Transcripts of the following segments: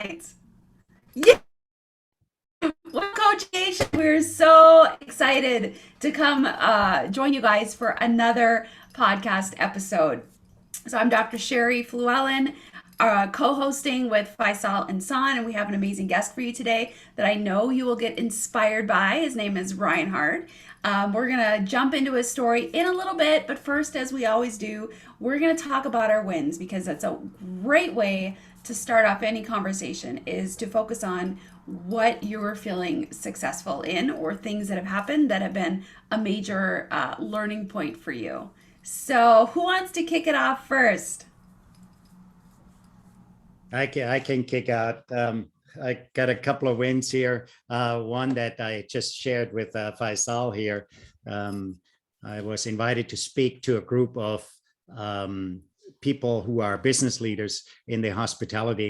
right. Yeah. Well, Coach Nation, we're so excited to come join you guys for another podcast episode. So I'm Dr. Sherry Fluellen, co-hosting with Faisal and San, and we have an amazing guest for you today that I know you will get inspired by. His name is Reinhard. We're gonna jump into his story in a little bit, but first, as we always do, we're gonna talk about our wins because that's a great way to start off any conversation is to focus on what you're feeling successful in or things that have happened that have been a major learning point for you. So, who wants to kick it off first? I can kick out. I got a couple of wins here. One that I just shared with Faisal here. Um, I was invited to speak to a group of people who are business leaders in the hospitality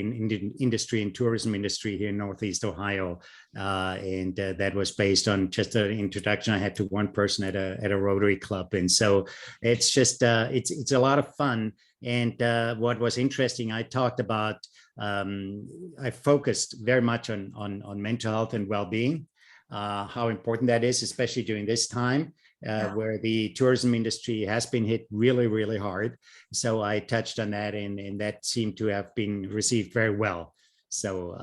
industry and tourism industry here in Northeast Ohio. And that was based on just an introduction I had to one person at a Rotary Club. And so it's just, it's a lot of fun. And what was interesting, I talked about, I focused very much on mental health and well-being, how important that is, especially during this time Yeah, where the tourism industry has been hit really, really hard. So I touched on that, and that seemed to have been received very well. So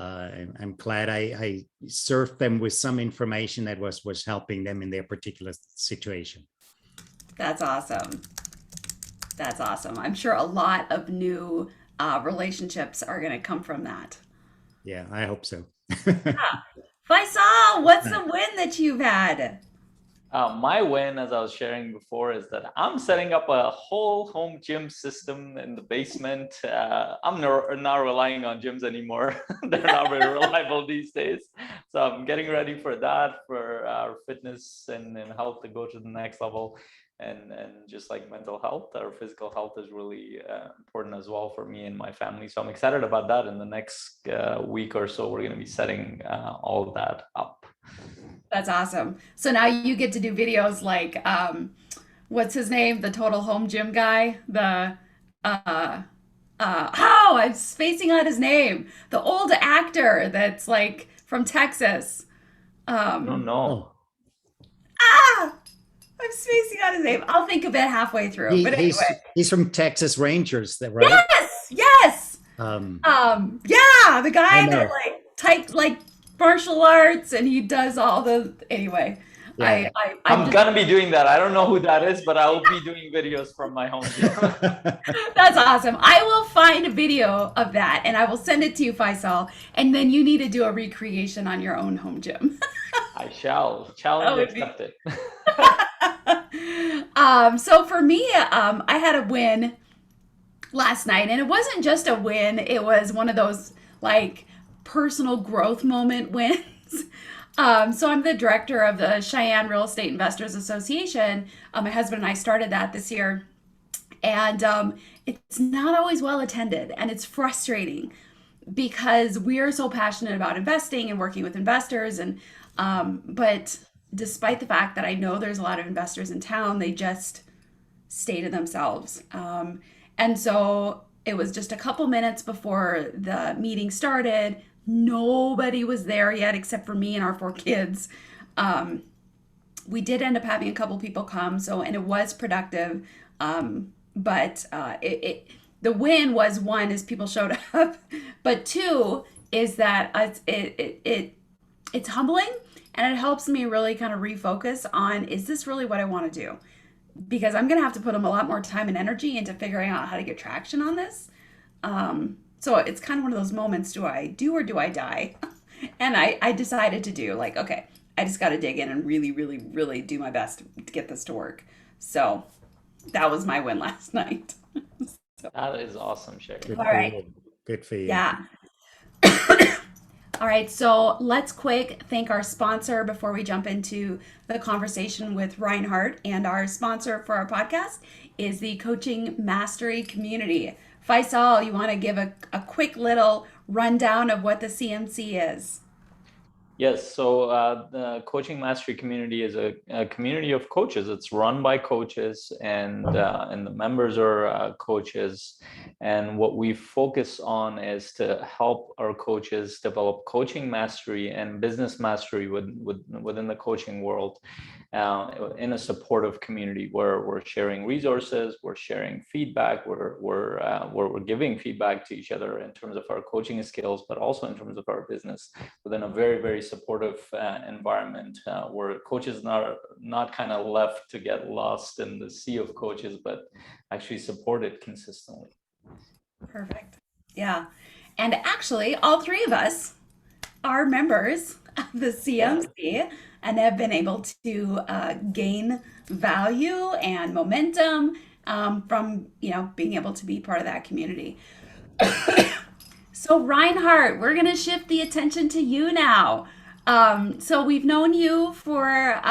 I'm glad I served them with some information that was helping them in their particular situation. that's awesome. That's awesome. I'm sure a lot of new relationships are going to come from that. Yeah, I hope so. Yeah. Faisal, what's the win that you've had? My win, as I was sharing before, is that I'm setting up a whole home gym system in the basement. I'm not relying on gyms anymore. They're not very reliable these days. So I'm getting ready for that, for our fitness and health to go to the next level. And just like mental health, our physical health is really important as well for me and my family. So I'm excited about that. In the next week or so, we're going to be setting all of that up. That's awesome. So now you get to do videos like, what's his name? The total home gym guy? Uh, I'm spacing on his name. The old actor that's like from Texas. I don't Um, know. Oh, ah, I'm spacing on his name. I'll think of it halfway through. he, But he's anyway, he's from Texas Rangers, that right? yes, yes. Um, Yeah, the I guy that know. like typed like martial arts and he does all the anyway. Yeah. I'm I'm just gonna be doing that. I don't know who that is, but I will be doing videos from my home gym. that's awesome. I will find a video of that and I will send it to you, Faisal, and then you need to do a recreation on your own home gym. I shall. That Challenge would be accepted. so for me, I had a win last night, and it wasn't just a win, it was one of those like personal growth moment wins. So I'm the director of the Cheyenne Real Estate Investors Association. My husband and I started that this year, and it's not always well attended, and it's frustrating because we are so passionate about investing and working with investors, and but despite the fact that I know there's a lot of investors in town, they just stay to themselves. And so it was just a couple minutes before the meeting started. Nobody was there yet except for me and our four kids. Um, we did end up having a couple people come, so and it was productive. But the win was one is people showed up, but two is that it's humbling and it helps me really kind of refocus on is this really what I want to do? Because I'm going to have to put a lot more time and energy into figuring out how to get traction on this. So it's kind of one of those moments, do I do or do I die? And I decided to do like, okay, I just got to dig in and really, really, really do my best to get this to work. So that was my win last night. So, That is awesome, Sherry. Good all for right. you. Good for you. Yeah. All right, so let's quick thank our sponsor before we jump into the conversation with Reinhardt. And our sponsor for our podcast is the Coaching Mastery Community. Faisal, you want to give a quick little rundown of what the CMC is? Yes, so the Coaching Mastery community is a community of coaches. It's run by coaches, and the members are coaches. And what we focus on is to help our coaches develop coaching mastery and business mastery within the coaching world, in a supportive community where we're sharing resources, we're sharing feedback, we're giving feedback to each other in terms of our coaching skills, but also in terms of our business, within a very, very supportive environment, where coaches not kind of left to get lost in the sea of coaches, but actually supported consistently. Perfect. Yeah. And actually, all three of us are members of the Yeah. CMC and have been able to gain value and momentum from being able to be part of that community. So Reinhard, we're gonna shift the attention to you now. So we've known you for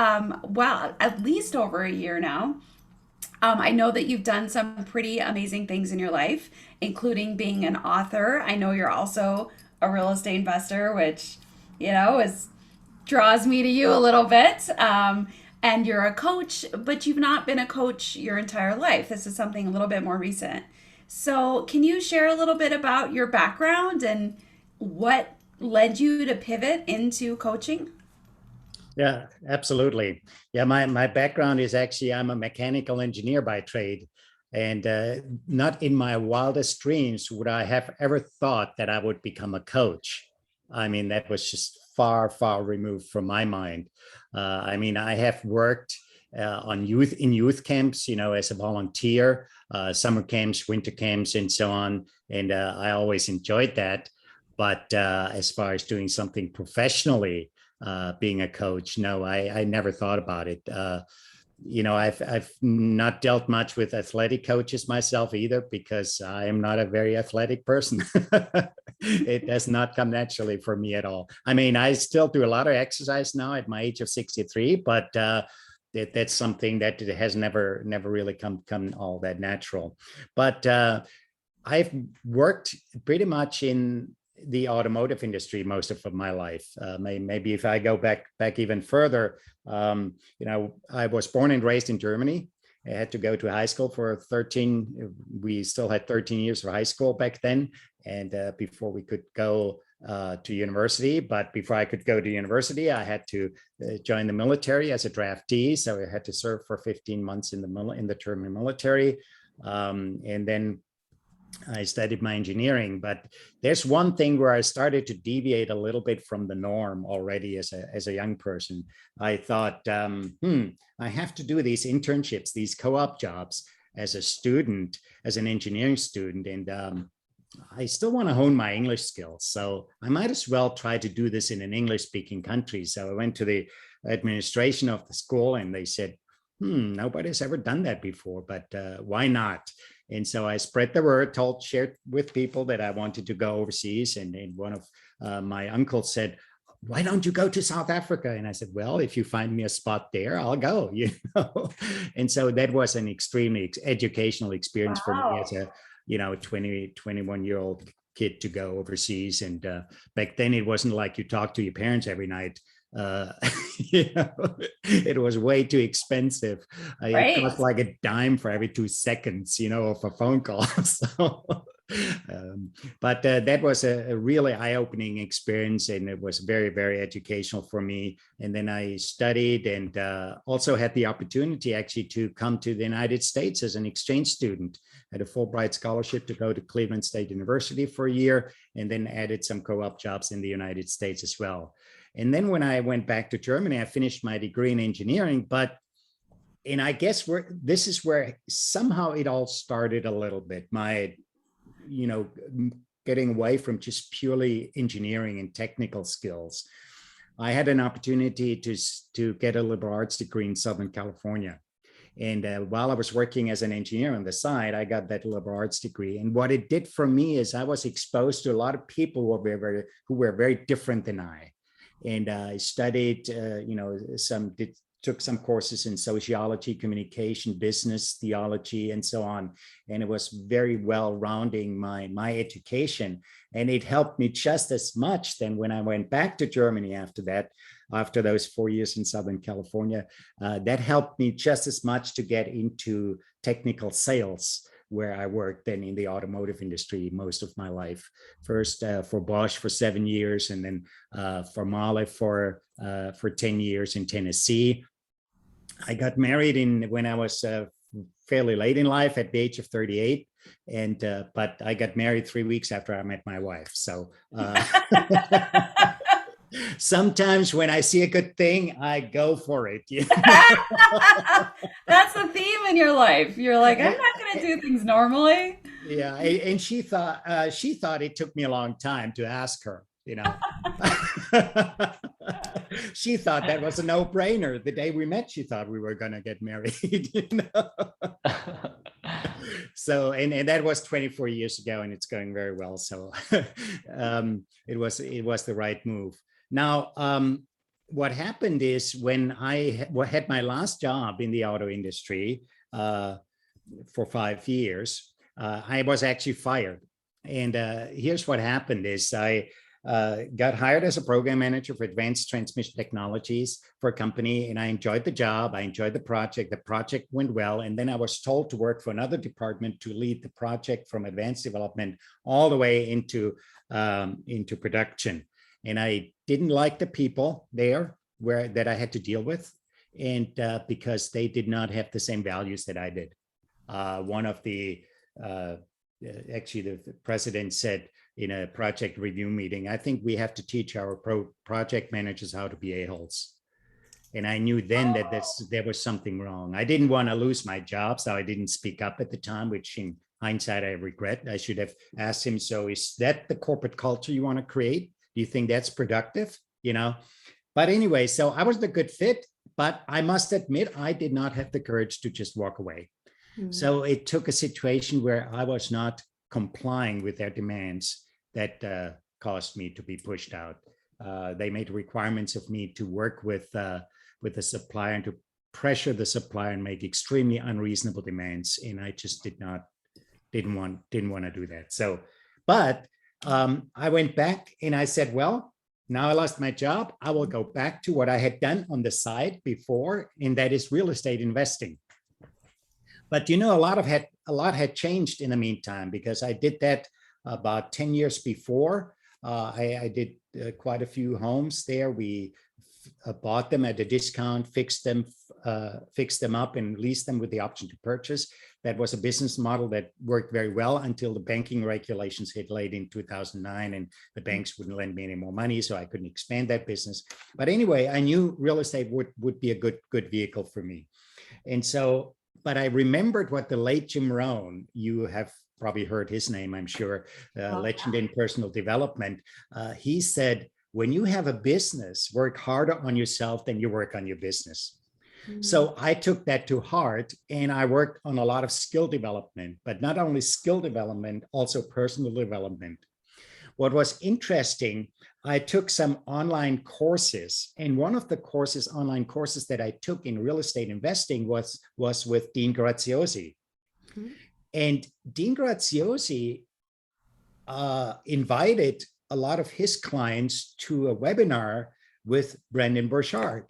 well, at least over a year now. I know that you've done some pretty amazing things in your life, including being an author. I know you're also a real estate investor, which, is draws me to you a little bit. And you're a coach, but you've not been a coach your entire life. This is something a little bit more recent. So, can you share a little bit about your background and what led you to pivot into coaching? Yeah, absolutely. Yeah, my background is actually I'm a mechanical engineer by trade, and not in my wildest dreams would I have ever thought that I would become a coach. I mean, that was just far, far removed from my mind. I mean, I have worked on youth camps, as a volunteer, summer camps, winter camps, and so on, and I always enjoyed that. But as far as doing something professionally, being a coach. No, I never thought about it. I've not dealt much with athletic coaches myself either because I am not a very athletic person. It does not come naturally for me at all. I mean, I still do a lot of exercise now at my age of 63, but that's something that has never really come all that natural. But I've worked pretty much in the automotive industry most of my life. Maybe if I go back even further, I was born and raised in Germany. I had to go to high school for 13. We still had 13 years of high school back then, and before we could go to university. But before I could go to university, I had to join the military as a draftee. So I had to serve for 15 months in the German military, and then I studied my engineering. But there's one thing where I started to deviate a little bit from the norm already as a young person. I thought, I have to do these internships, these co-op jobs as a student, as an engineering student. And I still want to hone my English skills. So I might as well try to do this in an English speaking country. So I went to the administration of the school and they said, nobody's ever done that before, but why not? And so I spread the word, shared with people that I wanted to go overseas. And one of my uncles said, why don't you go to South Africa? And I said, well, if you find me a spot there, I'll go, And so that was an extremely educational experience for me as a, 21-year-old kid to go overseas. And back then it wasn't like you talk to your parents every night. It was way too expensive. It Right. cost like a dime for every 2 seconds, of a phone call. So, but that was a really eye-opening experience, and it was very, very educational for me. And then I studied and also had the opportunity actually to come to the United States as an exchange student. I had a Fulbright scholarship to go to Cleveland State University for a year, and then added some co-op jobs in the United States as well. And then when I went back to Germany, I finished my degree in engineering, and I guess this is where somehow it all started a little bit. My, getting away from just purely engineering and technical skills. I had an opportunity to get a liberal arts degree in Southern California. And while I was working as an engineer on the side, I got that liberal arts degree. And what it did for me is I was exposed to a lot of people who were very different than I. And I studied, did took some courses in sociology, communication, business, theology, and so on. And it was very well rounding my education. And it helped me just as much then when I went back to Germany after that, after those 4 years in Southern California, that helped me just as much to get into technical sales, where I worked then in the automotive industry most of my life. First for Bosch for 7 years, and then for Mahle for 10 years in Tennessee. I got married when I was fairly late in life, at the age of 38, and but I got married 3 weeks after I met my wife. So sometimes when I see a good thing, I go for it. You know? That's the theme in your life. You're like, I'm not going to do things normally. Yeah, and she thought it took me a long time to ask her. You know, she thought that was a no-brainer. The day we met, she thought we were going to get married. You know? So, and that was 24 years ago, and it's going very well. So, it was the right move. Now, what happened is when I had my last job in the auto industry for 5 years, I was actually fired. And here's what happened is I got hired as a program manager for advanced transmission technologies for a company, and I enjoyed the job. I enjoyed the project. The project went well. And then I was told to work for another department to lead the project from advanced development all the way into production. And I didn't like the people there that I had to deal with, and because they did not have the same values that I did. One of the actually the president said in a project review meeting, I think we have to teach our project managers how to be a-holes. And I knew then that there was something wrong. I didn't want to lose my job, so I didn't speak up at the time, which in hindsight I regret. I should have asked him, so is that the corporate culture you want to create? Do you think that's productive? You know, but anyway, so I was the good fit, but I must admit, I did not have the courage to just walk away. Mm-hmm. So it took a situation where I was not complying with their demands that caused me to be pushed out. They made requirements of me to work with the supplier and to pressure the supplier and make extremely unreasonable demands. And I just didn't want to do that. So, but I went back and I said, well, now I lost my job. I will go back to what I had done on the side before, and that is real estate investing. But you know, a lot had changed in the meantime, because I did that about 10 years before. I did quite a few homes there. We bought them at a discount, fixed them up, and leased them with the option to purchase. That was a business model that worked very well until the banking regulations hit late in 2009, and the banks wouldn't lend me any more money, so I couldn't expand that business. But anyway, I knew real estate would be a good vehicle for me. And so, but I remembered what the late Jim Rohn, you have probably heard his name, I'm sure, legend in personal development. He said, when you have a business, work harder on yourself than you work on your business. Mm-hmm. So I took that to heart, and I worked on a lot of skill development, but not only skill development, also personal development. What was interesting, I took some online courses, and one of the online courses that I took in real estate investing was with Dean Graziosi. Mm-hmm. And Dean Graziosi invited a lot of his clients to a webinar with Brendon Burchard.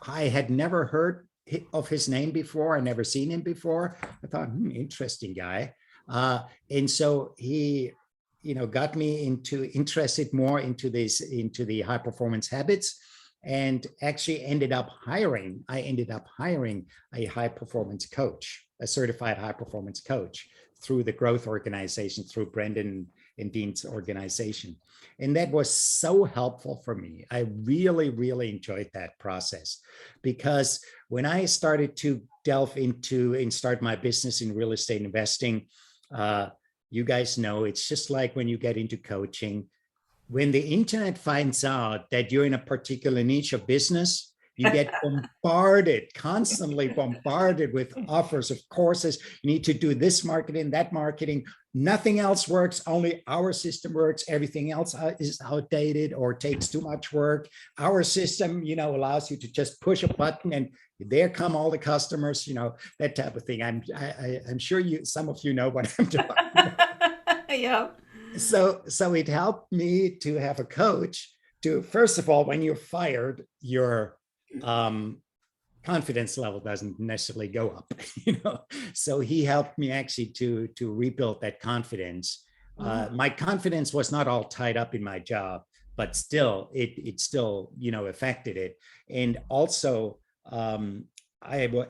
I had never heard of his name before. I never seen him before. I thought, interesting guy. And so he, got me interested more into the high performance habits, and actually ended up hiring a high performance coach, a certified high performance coach, through the growth organization, through Brendon and Dean's organization. And that was so helpful for me. I really, really enjoyed that process, because when I started to delve into and start my business in real estate investing, you guys know, it's just like when you get into coaching, when the internet finds out that you're in a particular niche of business You get bombarded, constantly bombarded with offers of courses. You need to do this marketing, that marketing. Nothing else works. Only our system works. Everything else is outdated or takes too much work. Our system, allows you to just push a button and there come all the customers, that type of thing. I'm sure some of you know what I'm talking about. Yeah. So it helped me to have a coach to, first of all, when you're fired, your confidence level doesn't necessarily go up, So he helped me actually to rebuild that confidence. My confidence was not all tied up in my job, but still, it still, affected it. And also,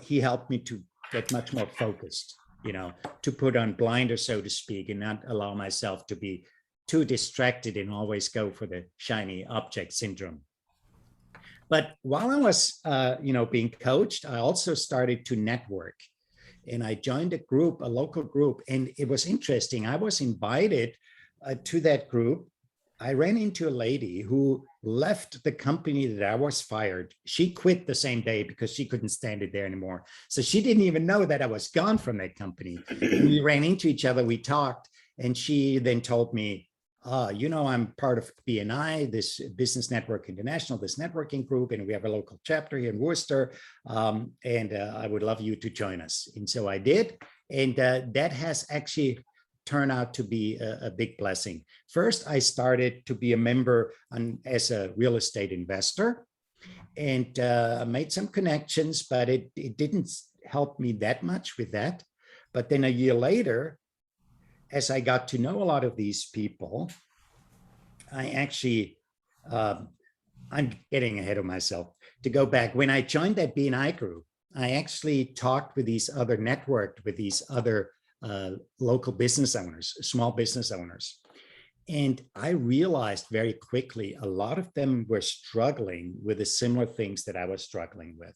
he helped me to get much more focused, to put on blinders, so to speak, and not allow myself to be too distracted and always go for the shiny object syndrome. But while I was, being coached, I also started to network, and I joined a local group, and it was interesting. I was invited to that group. I ran into a lady who left the company that I was fired. She quit the same day because she couldn't stand it there anymore. So she didn't even know that I was gone from that company. We ran into each other, we talked, and she then told me, I'm part of BNI, this Business Network International, this networking group, and we have a local chapter here in Worcester, and I would love you to join us. And so I did, and that has actually turned out to be a big blessing. First, I started to be a member as a real estate investor, and made some connections, but it didn't help me that much with that. But then a year later, as I got to know a lot of these people, I actually, I'm getting ahead of myself. To go back, when I joined that BNI group, I actually talked with these other, networked with these other local business owners, small business owners. And I realized very quickly, a lot of them were struggling with the similar things that I was struggling with.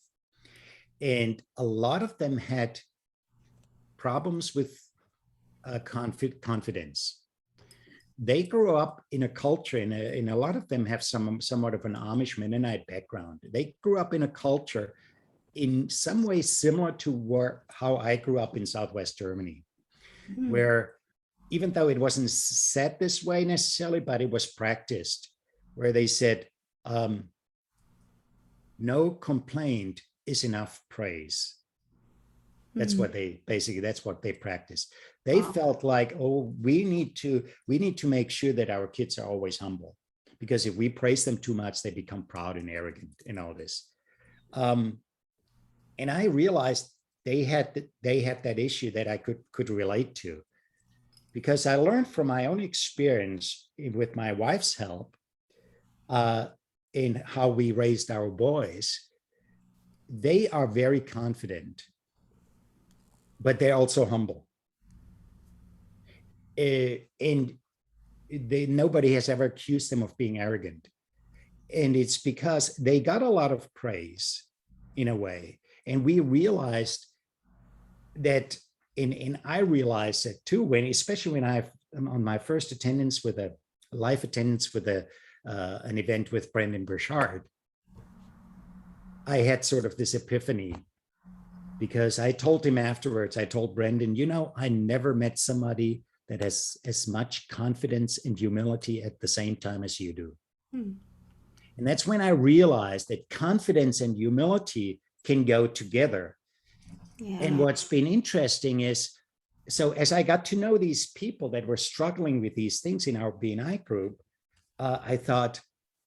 And a lot of them had problems with confidence. They grew up in a culture, and a lot of them have somewhat of an Amish Mennonite background. They grew up in a culture in some ways similar to how I grew up in Southwest Germany, where even though it wasn't said this way necessarily, but it was practiced, where they said, no complaint is enough praise. That's what that's what they practice. They felt like, we need to make sure that our kids are always humble, because if we praise them too much, they become proud and arrogant and all this. And I realized they had that issue that I could relate to, because I learned from my own experience with my wife's help in how we raised our boys. They are very confident, but they're also humble. And nobody has ever accused them of being arrogant. And it's because they got a lot of praise in a way. And we realized that, and I realized that too, especially when I'm on my first attendance with a live attendance with an event with Brendan Burchard, I had sort of this epiphany, because I told him afterwards, I told Brendan, I never met somebody that has as much confidence and humility at the same time as you do. And that's when I realized that confidence and humility can go together. Yeah. And what's been interesting is, so as I got to know these people that were struggling with these things in our BNI group, I thought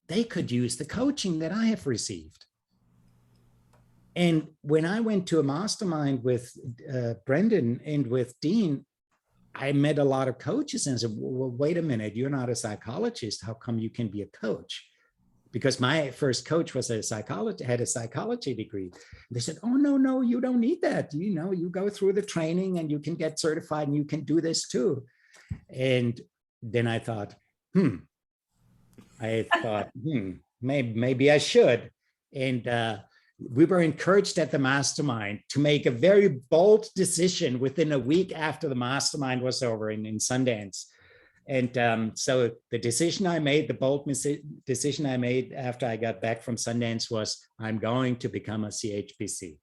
they could use the coaching that I have received. And when I went to a mastermind with Brendan and with Dean, I met a lot of coaches and said, well, wait a minute, you're not a psychologist. How come you can be a coach? Because my first coach was had a psychology degree. They said, oh, no, you don't need that. You go through the training and you can get certified and you can do this too. And then I thought, maybe I should. And we were encouraged at the mastermind to make a very bold decision within a week after the mastermind was over in Sundance. And so the decision I made, the bold decision I made after I got back from Sundance was I'm going to become a CHPC.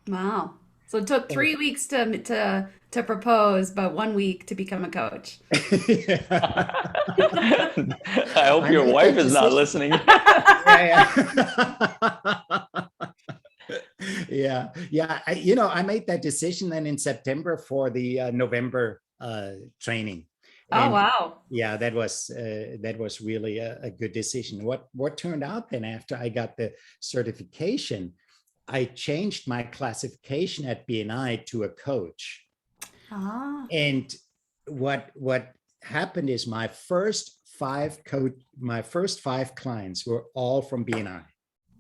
Wow. So it took 3 weeks to propose, but 1 week to become a coach. I hope I your made wife that is not decision. listening. Yeah. I made that decision then in September for the November training. Oh, And wow. yeah, that was really a good decision. What turned out then after I got the certification, I changed my classification at BNI to a coach. Ah. And what happened is my first five clients were all from BNI.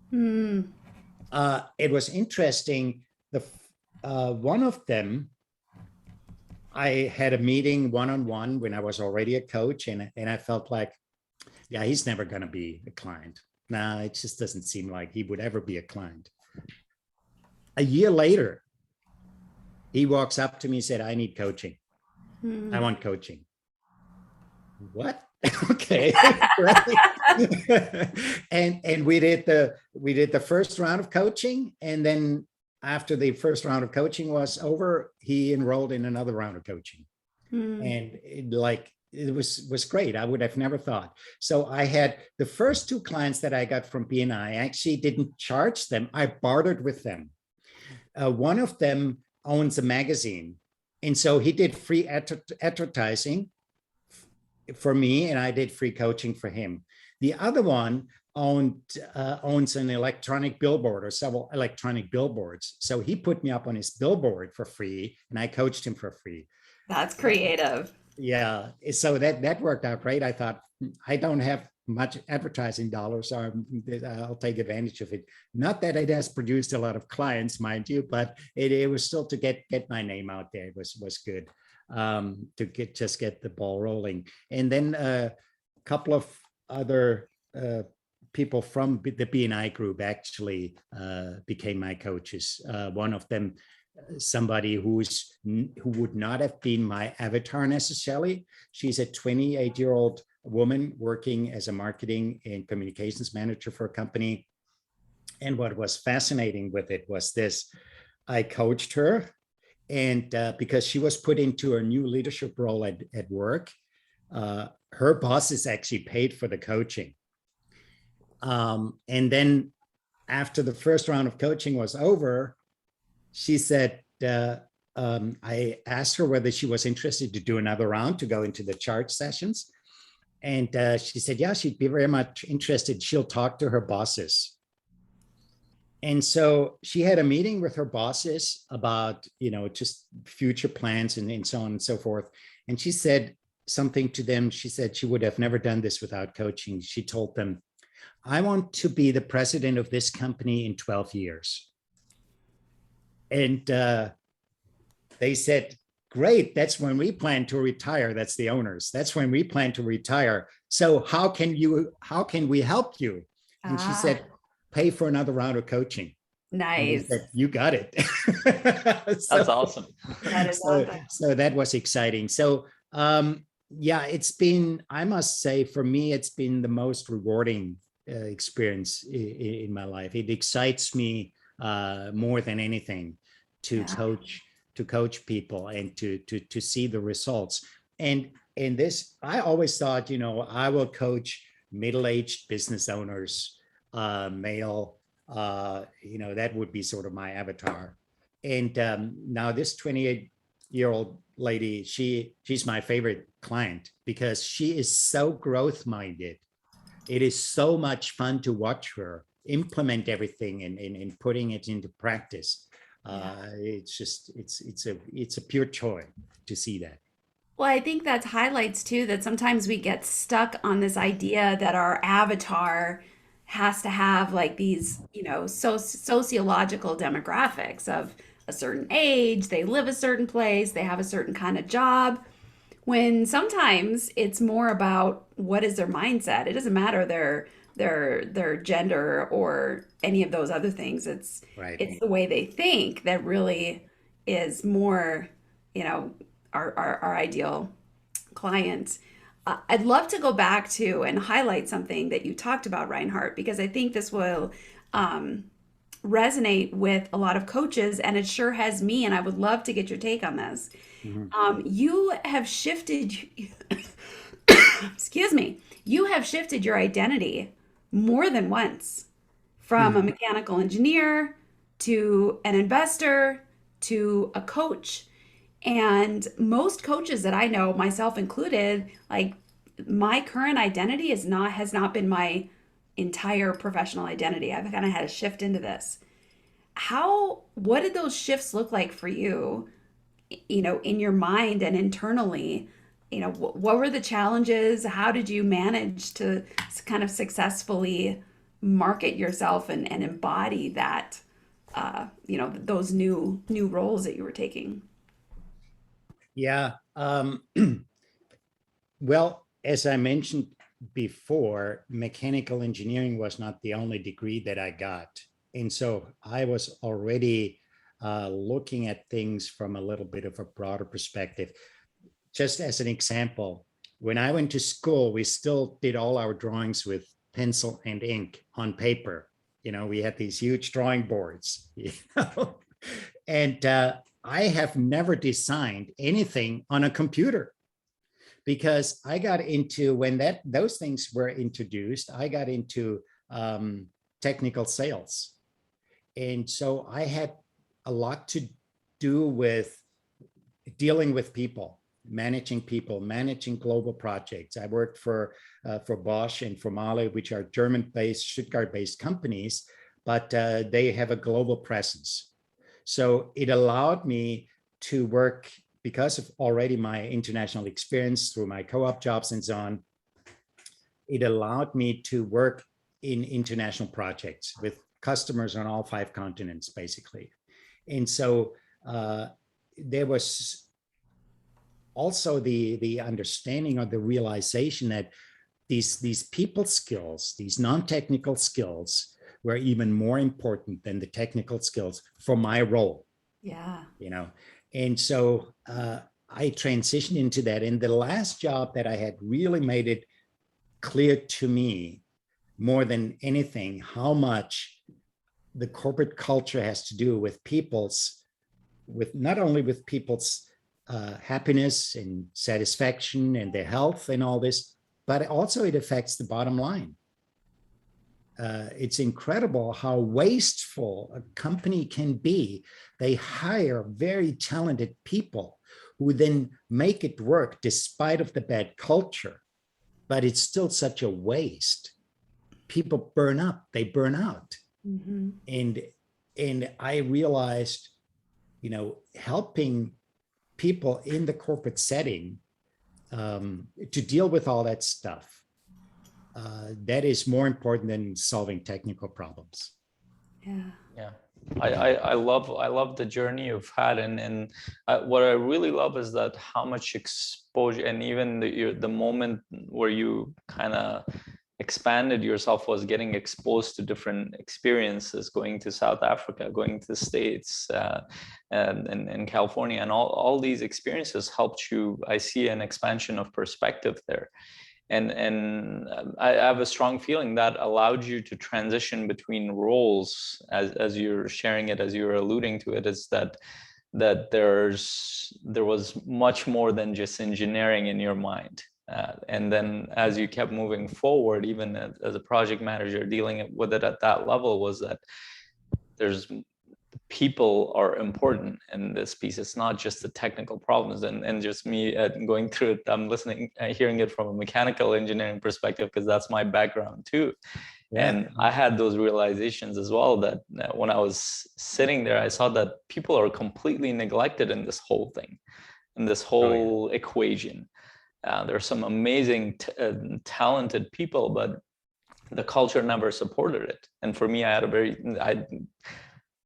Hmm. It was interesting. One of them, I had a meeting one-on-one when I was already a coach, and I felt like, yeah, he's never going to be a client. No, it just doesn't seem like he would ever be a client. A year later, he walks up to me and said, I need coaching. I want coaching. What? Okay. And we did the first round of coaching, and then after the first round of coaching was over, he enrolled in another round of coaching. And it was great. I would have never thought. So I had the first two clients that I got from BNI. I actually didn't charge them. I bartered with them. One of them owns a magazine, and so he did free advertising for me, and I did free coaching for him. The other one owns an electronic billboard or several electronic billboards. So he put me up on his billboard for free, and I coached him for free. That's creative. Yeah. So that worked out great. I thought, I don't have much advertising dollars, so I'll take advantage of it. Not that it has produced a lot of clients, mind you, but it was still to get my name out there. It was good to get the ball rolling. And then a couple of other people from the BNI group actually became my coaches. One of them, somebody who would not have been my avatar necessarily. She's a 28-year-old woman working as a marketing and communications manager for a company. And what was fascinating with it was this: I coached her, and because she was put into a new leadership role at work, her bosses actually paid for the coaching. And then after the first round of coaching was over, she said, I asked her whether she was interested to do another round to go into the charge sessions. And she said, yeah, she'd be very much interested. She'll talk to her bosses. And so she had a meeting with her bosses about, just future plans and so on and so forth. And she said something to them. She said she would have never done this without coaching. She told them, I want to be the president of this company in 12 years. And they said, great, that's when we plan to retire. That's the owners. That's when we plan to retire. So how can we help you? And she said, pay for another round of coaching. Nice. Said, you got it. That's awesome. That is awesome. So that was exciting. So yeah, I must say, for me, it's been the most rewarding experience in my life. It excites me more than anything to coach people and to see the results. And in this, I always thought, I will coach middle-aged business owners, male, that would be sort of my avatar. And now this 28-year-old lady, she's my favorite client because she is so growth-minded. It is so much fun to watch her implement everything and putting it into practice. It's a pure joy to see that. Well, I think that highlights too that sometimes we get stuck on this idea that our avatar has to have like these, sociological demographics of a certain age, they live a certain place, they have a certain kind of job. When sometimes it's more about what is their mindset. It doesn't matter their gender or any of those other things. It's the way they think that really is more, our ideal client. I'd love to go back to and highlight something that you talked about, Reinhardt, because I think this will um, resonate with a lot of coaches, and it sure has me. And I would love to get your take on this. Mhm. You have shifted, excuse me, you have shifted your identity more than once from a Mhm. mechanical engineer to an investor to a coach. And most coaches that I know, myself included, like my current identity has not been my entire professional identity. I've kind of had a shift into this. What did those shifts look like for you, in your mind and internally? What were the challenges? How did you manage to kind of successfully market yourself and embody that, those new roles that you were taking? Yeah. Well, as I mentioned before, mechanical engineering was not the only degree that I got. And so I was already looking at things from a little bit of a broader perspective. Just as an example, when I went to school, we still did all our drawings with pencil and ink on paper. We had these huge drawing boards, and I have never designed anything on a computer because I got into when those things were introduced, I got into technical sales. And so I had a lot to do with dealing with people, managing global projects. I worked for Bosch and for Mahle, which are German-based, Stuttgart-based companies, but they have a global presence. So it allowed me to work because of already my international experience through my co-op jobs and so on. It allowed me to work in international projects with customers on all 5 continents, basically. And so there was also the understanding or the realization that these people skills, these non-technical skills, were even more important than the technical skills for my role. Yeah. And so I transitioned into that. And the last job that I had really made it clear to me more than anything how much the corporate culture has to do with not only with people's happiness and satisfaction and their health and all this, but also it affects the bottom line. It's incredible how wasteful a company can be. They hire very talented people who then make it work despite of the bad culture, but it's still such a waste. People burn up, they burn out. Mm-hmm. And I realized, helping people in the corporate setting to deal with all that stuff, that is more important than solving technical problems. Yeah. Yeah, I love the journey you've had, and what I really love is that how much exposure, and even the moment where you kind of expanded yourself was getting exposed to different experiences, going to South Africa, going to the States, and California, and all these experiences helped you. I see an expansion of perspective there. And I have a strong feeling that allowed you to transition between roles, as you're sharing it, as you're alluding to it, is that there was much more than just engineering in your mind. And then as you kept moving forward, even as a project manager dealing with it at that level, was that there's people are important in this piece. It's not just the technical problems, and just me going through it. I'm listening, hearing it from a mechanical engineering perspective, because that's my background too. Yeah. And I had those realizations as well, that when I was sitting there, I saw that people are completely neglected in this whole thing, in this whole equation. There's some amazing, talented people, but the culture never supported it. And for me,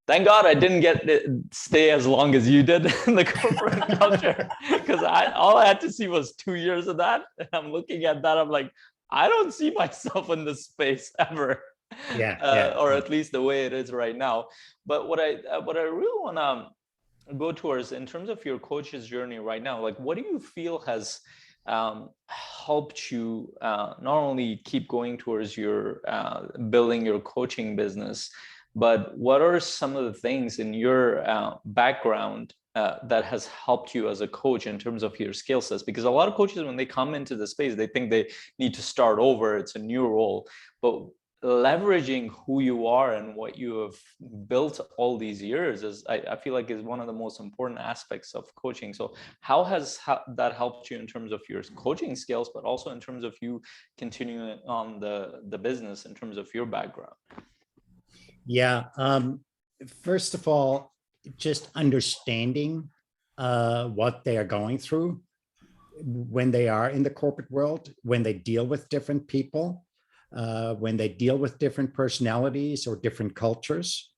thank God I didn't stay as long as you did in the corporate culture, because all I had to see was 2 years of that. And I'm looking at that, I'm like, I don't see myself in this space ever. Yeah. Or at least the way it is right now. But what I really want to go towards in terms of your coach's journey right now, like, what do you feel has helped you not only keep going towards your building your coaching business, but what are some of the things in your background that has helped you as a coach in terms of your skill sets? Because a lot of coaches, when they come into the space, they think they need to start over. It's a new role, but leveraging who you are and what you have built all these years is, I feel like, is one of the most important aspects of coaching. So how has that helped you in terms of your coaching skills, but also in terms of you continuing on the business in terms of your background? Yeah. First of all, just understanding what they are going through when they are in the corporate world, when they deal with different people, when they deal with different personalities or different cultures.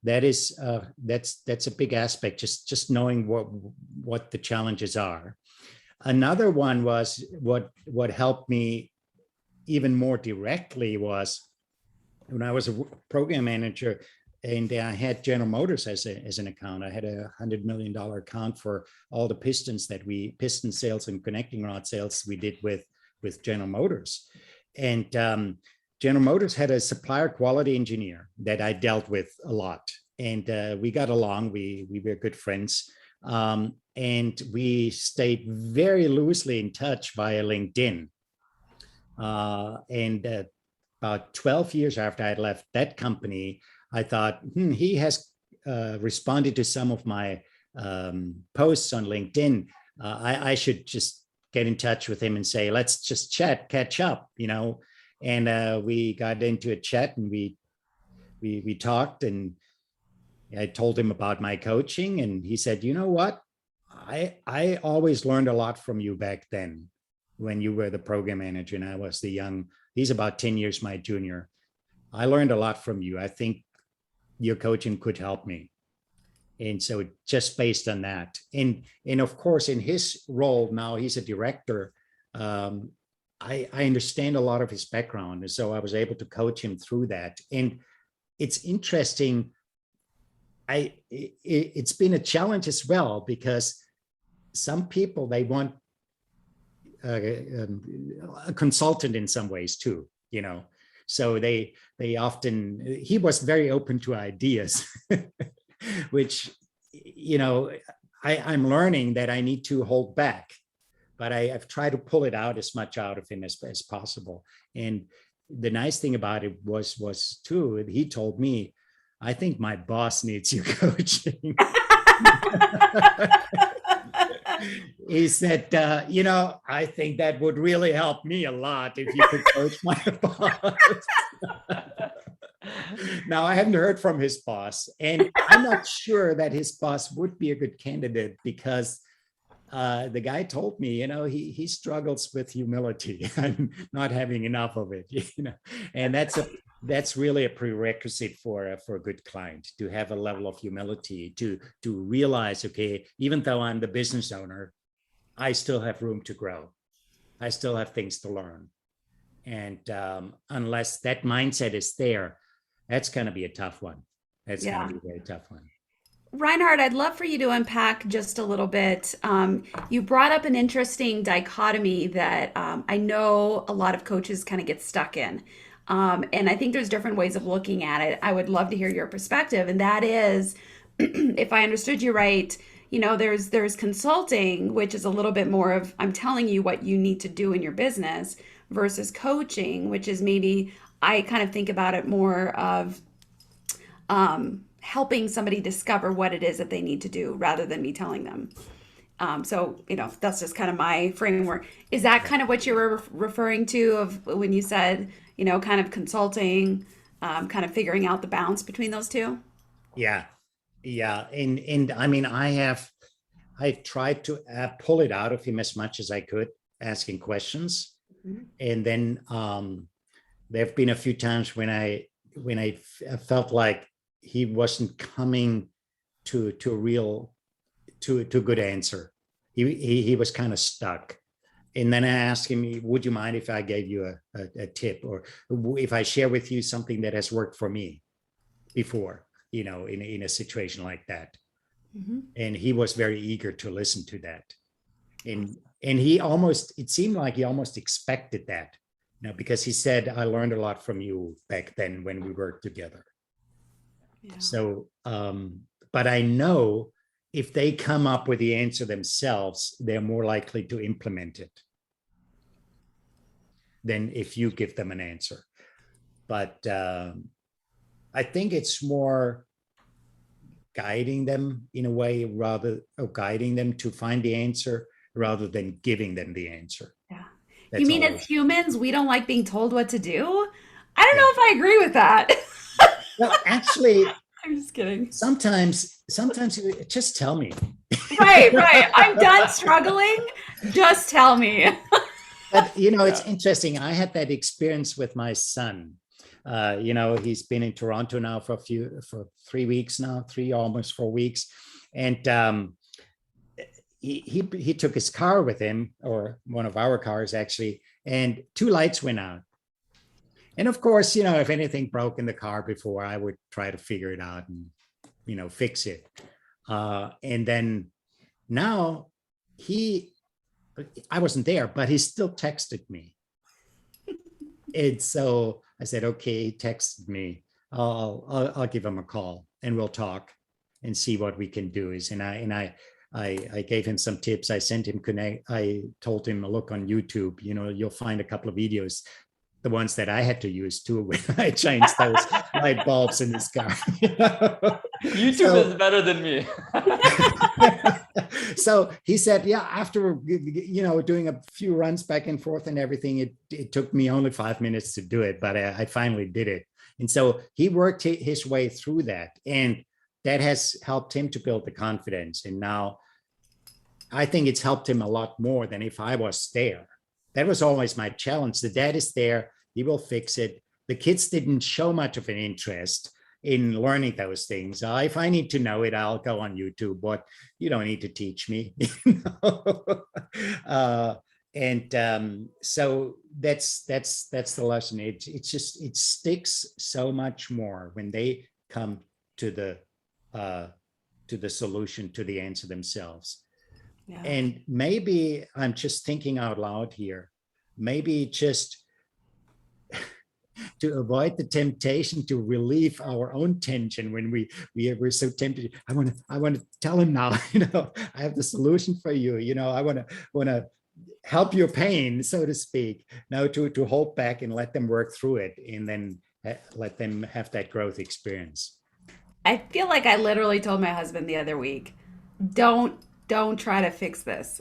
That's a big aspect, just knowing what the challenges are. Another one was what helped me even more directly was when I was a program manager and I had General Motors as an account. I had $100 million account for all the piston sales and connecting rod sales we did with General Motors. And General Motors had a supplier quality engineer that I dealt with a lot. And we got along, we were good friends. And we stayed very loosely in touch via LinkedIn. And about 12 years after I left that company, I thought, he has responded to some of my posts on LinkedIn. I should just get in touch with him and say, let's just catch up, And we got into a chat and we talked, and I told him about my coaching, and he said, you know what? I always learned a lot from you back then when you were the program manager and I was the young. He's about 10 years my junior. I learned a lot from you. I think your coaching could help me. And so just based on that, and of course, in his role now, he's a director. I understand a lot of his background. And so I was able to coach him through that. And it's interesting. It's been a challenge as well, because some people, they want a consultant in some ways too, So they often, he was very open to ideas, which, I'm learning that I need to hold back, but I've tried to pull it out as much out of him as possible. And the nice thing about it was too, he told me, I think my boss needs your coaching. He said, I think that would really help me a lot if you could coach my boss. Now, I haven't heard from his boss, and I'm not sure that his boss would be a good candidate, because the guy told me, he struggles with humility and not having enough of it, and that's really a prerequisite for a good client, to have a level of humility, to realize, okay, even though I'm the business owner, I still have room to grow. I still have things to learn. And unless that mindset is there, that's going to be a tough one. That's going to be a very tough one. Reinhard, I'd love for you to unpack just a little bit. You brought up an interesting dichotomy that I know a lot of coaches kind of get stuck in. And I think there's different ways of looking at it. I would love to hear your perspective. And that is, if I understood you right, there's consulting, which is a little bit more of, I'm telling you what you need to do in your business, versus coaching, which is maybe, I kind of think about it more of helping somebody discover what it is that they need to do rather than me telling them. So, that's just kind of my framework. Is that kind of what you were referring to of when you said, kind of consulting, kind of figuring out the balance between those two? Yeah. And I mean, I've tried to pull it out of him as much as I could, asking questions. Mm-hmm. And then there've been a few times when I felt like he wasn't coming to a good answer. He was kind of stuck. And then I asked him, would you mind if I gave you a tip, or if I share with you something that has worked for me before, in a situation like that? Mm-hmm. And he was very eager to listen to that. And And it seemed like he almost expected that, because he said, I learned a lot from you back then when we worked together. Yeah. So, but I know if they come up with the answer themselves, they're more likely to implement it than if you give them an answer. But I think it's more guiding them in a way, guiding them to find the answer rather than giving them the answer. Yeah. That's You mean all. as humans, we don't like being told what to do? I don't Yeah. know if I agree with that. Well, actually, I'm just kidding. sometimes you just tell me. Right, right. I'm done struggling. Just tell me. But it's interesting. I had that experience with my son. He's been in Toronto now for 3 weeks now, almost 4 weeks, and he took his car with him, or one of our cars actually, and 2 lights went out. And of course, if anything broke in the car before, I would try to figure it out and fix it. And then now I wasn't there, but he still texted me. And so I said, okay, he texted me. I'll give him a call and we'll talk and see what we can do. I gave him some tips. I sent him I told him, look on YouTube, you'll find a couple of videos, the ones that I had to use too, when I changed those light bulbs in this car. YouTube is better than me. So he said, yeah, after, doing a few runs back and forth and everything, it took me only 5 minutes to do it, but I finally did it. And so he worked his way through that, and that has helped him to build the confidence. And now I think it's helped him a lot more than if I was there. That was always my challenge. The dad is there, he will fix it. The kids didn't show much of an interest in learning those things. If I need to know it, I'll go on YouTube, but you don't need to teach me. So that's the lesson. It sticks so much more when they come to the solution, to the answer themselves. Yeah. And maybe I'm just thinking out loud here, maybe just to avoid the temptation to relieve our own tension when we're so tempted. I want to tell him now, I have the solution for you. I want to help your pain, so to speak. Now to hold back and let them work through it, and then let them have that growth experience. I feel like I literally told my husband the other week, don't try to fix this.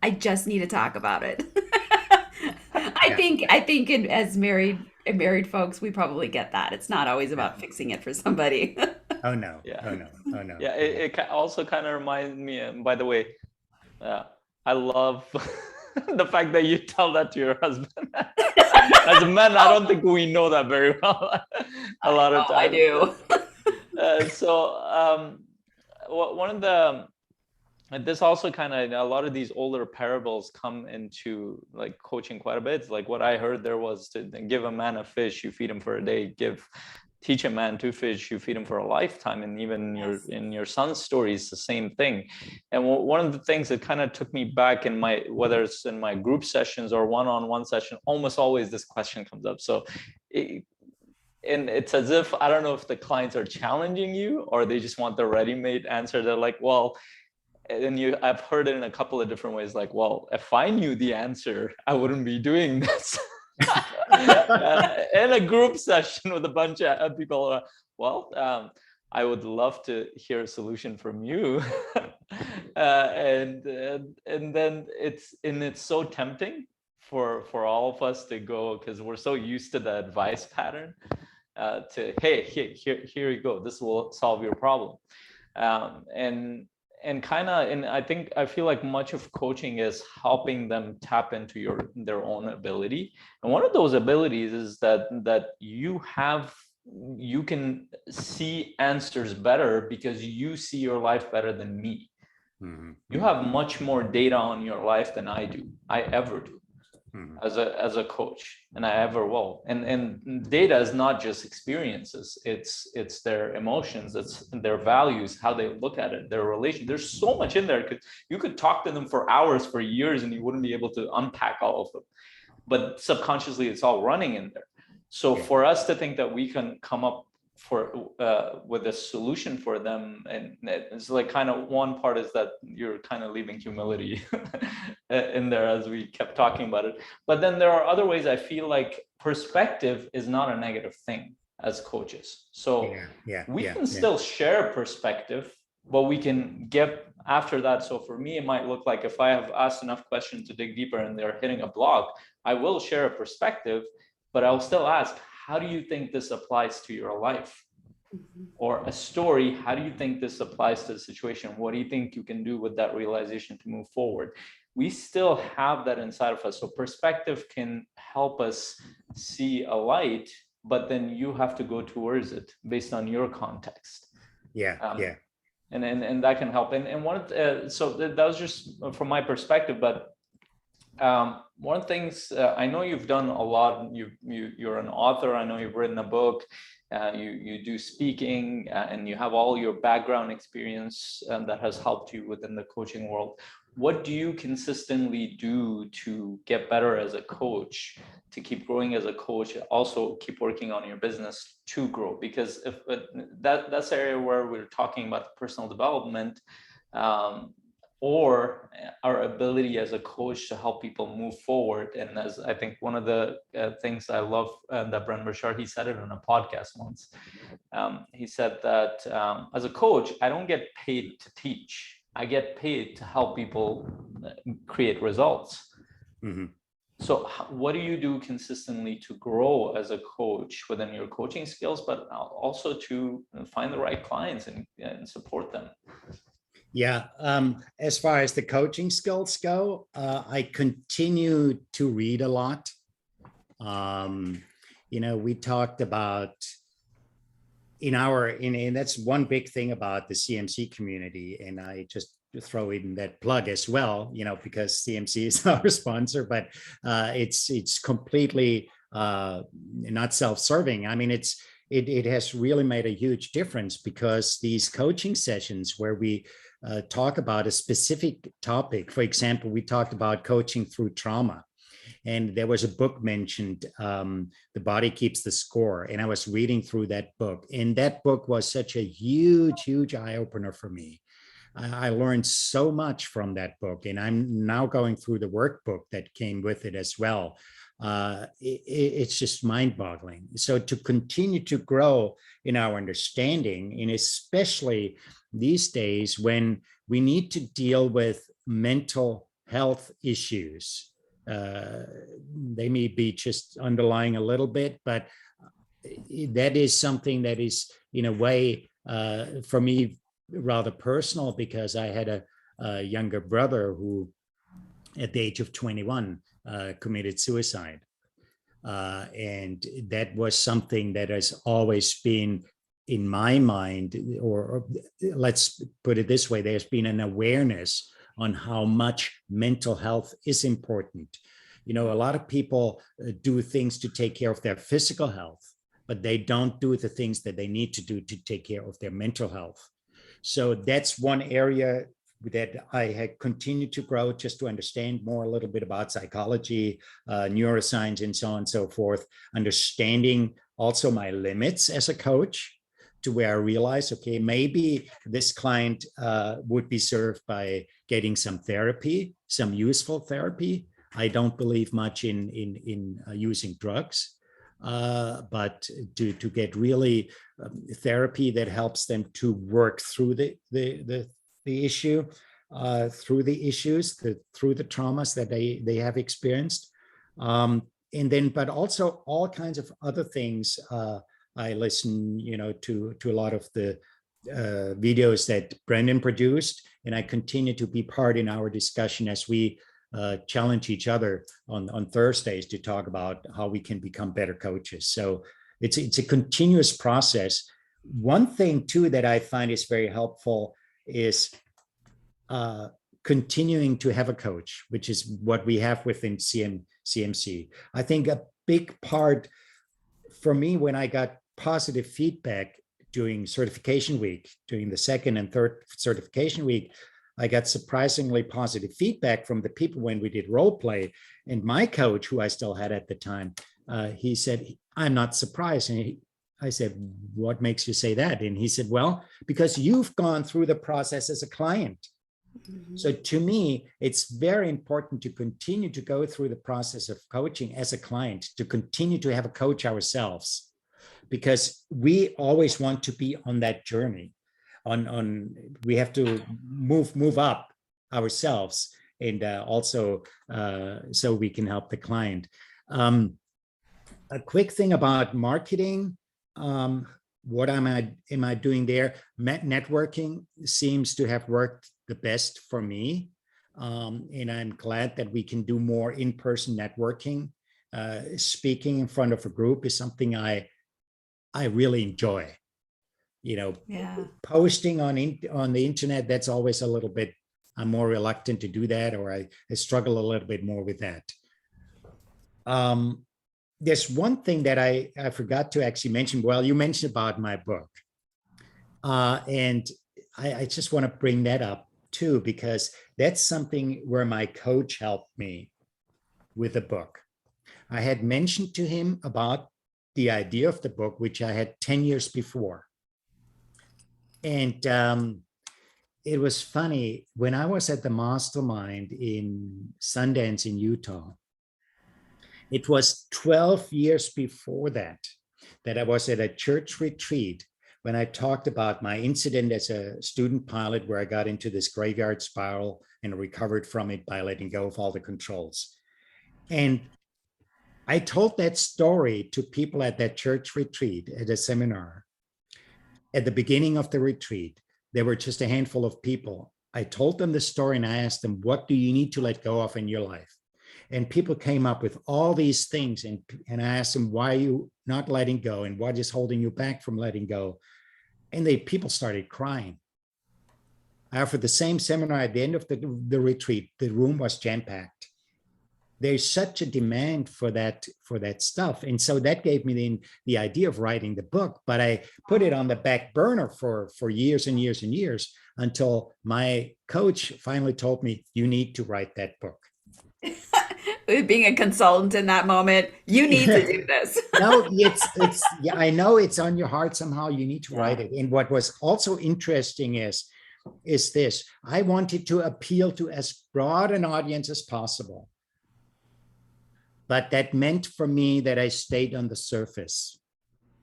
I just need to talk about it. I think as married folks, we probably get that. It's not always about fixing it for somebody. Oh no. Yeah. Oh no. Yeah. It also kind of reminds me, and by the way, I love the fact that you tell that to your husband. As a man, I don't think we know that very well. A lot of times. I do. One of the, this also kind of, a lot of these older parables come into like coaching quite a bit. It's like what I heard there was to give a man a fish, you feed him for a day. Teach a man 2 fish, you feed him for a lifetime. And even in your son's story, it's the same thing. And one of the things that kind of took me back in whether it's in my group sessions or one-on-one session, almost always this question comes up. So and it's as if, I don't know if the clients are challenging you or they just want the ready-made answer. They're like, well, and I've heard it in a couple of different ways, like, well, if I knew the answer, I wouldn't be doing this. In a group session with a bunch of people, I would love to hear a solution from you. And then it's so tempting for all of us to go, because we're so used to the advice pattern, to, hey, here you go, this will solve your problem. And I feel like much of coaching is helping them tap into their own ability. And one of those abilities is that you can see answers better because you see your life better than me. Mm-hmm. You have much more data on your life than I ever do. as a coach, and I ever will. And data is not just experiences, it's their emotions, it's their values, how they look at it, their relation. There's so much in there, because you could talk to them for hours, for years, and you wouldn't be able to unpack all of them. But subconsciously, it's all running in there. So for us to think that we can come up with a solution for them, and it's like, kind of, one part is that you're kind of leaving humility in there, as we kept talking about it. But then there are other ways. I feel like perspective is not a negative thing as coaches. So we can still share perspective, but we can get after that. So for me, it might look like, if I have asked enough questions to dig deeper and they're hitting a block, I will share a perspective, but I'll still ask, how do you think this applies to your life? Or a story, how do you think this applies to the situation? What do you think you can do with that realization to move forward? We still have that inside of us. So perspective can help us see a light, but then you have to go towards it based on your context. And that can help. And one, so that was just from my perspective, but one of the things, I know you've done a lot. You're an author. I know you've written a book. You do speaking, and you have all your background experience that has helped you within the coaching world. What do you consistently do to get better as a coach, to keep growing as a coach, also keep working on your business to grow? Because if that's the area where we're talking about personal development, or our ability as a coach to help people move forward. And as I think one of the things I love that Brent Burchard, he said it on a podcast once. He said that as a coach, I don't get paid to teach. I get paid to help people create results. So what do you do consistently to grow as a coach within your coaching skills, but also to find the right clients and support them? As far as the coaching skills go, I continue to read a lot. We talked about and that's one big thing about the CMC community. And I just throw in that plug as well, because CMC is our sponsor, but it's completely not self-serving. I mean, it has really made a huge difference, because these coaching sessions where we talk about a specific topic. For example, we talked about coaching through trauma, and there was a book mentioned, The Body Keeps the Score. And I was reading through that book, and that book was such a huge eye-opener for me. I learned so much from that book, and I'm now going through the workbook that came with it as well. It's just mind-boggling. So to continue to grow in our understanding, and especially these days when we need to deal with mental health issues, they may be just underlying a little bit, but that is something that is, in a way, for me, rather personal, because I had a younger brother who, at the age of 21, committed suicide. And that was something that has always been in my mind, or let's put it this way, there's been an awareness on how much mental health is important. A lot of people do things to take care of their physical health, but they don't do the things that they need to do to take care of their mental health. So that's one area that I had continued to grow, just to understand more a little bit about psychology, neuroscience, and so on and so forth. Understanding also my limits as a coach, to where I realized, okay, maybe this client would be served by getting some therapy, some useful therapy. I don't believe much in using drugs, but to get really therapy that helps them to work through the issue, through the issues, through the traumas that they have experienced. And then, but also all kinds of other things. I listen, to a lot of the videos that Brendan produced, and I continue to be part in our discussion as we challenge each other on Thursdays to talk about how we can become better coaches. So it's a continuous process. One thing too that I find is very helpful is continuing to have a coach, which is what we have within CMC. I think a big part for me, when I got positive feedback during certification week, during the second and third certification week, I got surprisingly positive feedback from the people when we did role play. And my coach, who I still had at the time, he said, I'm not surprised. And I said, what makes you say that? And he said, well, because you've gone through the process as a client. Mm-hmm. So to me, it's very important to continue to go through the process of coaching as a client, to continue to have a coach ourselves, because we always want to be on that journey. We have to move up ourselves, and also so we can help the client. A quick thing about marketing. What am I doing there? Networking seems to have worked the best for me, and I'm glad that we can do more in-person networking. Speaking in front of a group is something I really enjoy. Posting on the internet, that's always a little bit, I'm more reluctant to do that, or I struggle a little bit more with that. There's one thing that I forgot to actually mention. Well, you mentioned about my book. And I just want to bring that up too, because that's something where my coach helped me with the book. I had mentioned to him about the idea of the book, which I had 10 years before. And it was funny, when I was at the mastermind in Sundance in Utah, it was 12 years before that I was at a church retreat when I talked about my incident as a student pilot, where I got into this graveyard spiral and recovered from it by letting go of all the controls. And I told that story to people at that church retreat at a seminar. At the beginning of the retreat, there were just a handful of people. I told them the story and I asked them, what do you need to let go of in your life? And people came up with all these things. And I asked them, why are you not letting go? And what is holding you back from letting go? And people started crying. After the same seminar, at the end of the retreat, the room was jam-packed. There's such a demand for that stuff. And so that gave me the idea of writing the book, but I put it on the back burner for years and years and years, until my coach finally told me, you need to write that book. Being a consultant in that moment, you need to do this. No, it's yeah, I know it's on your heart somehow. You need to write it. And what was also interesting is this: I wanted to appeal to as broad an audience as possible. But that meant for me that I stayed on the surface.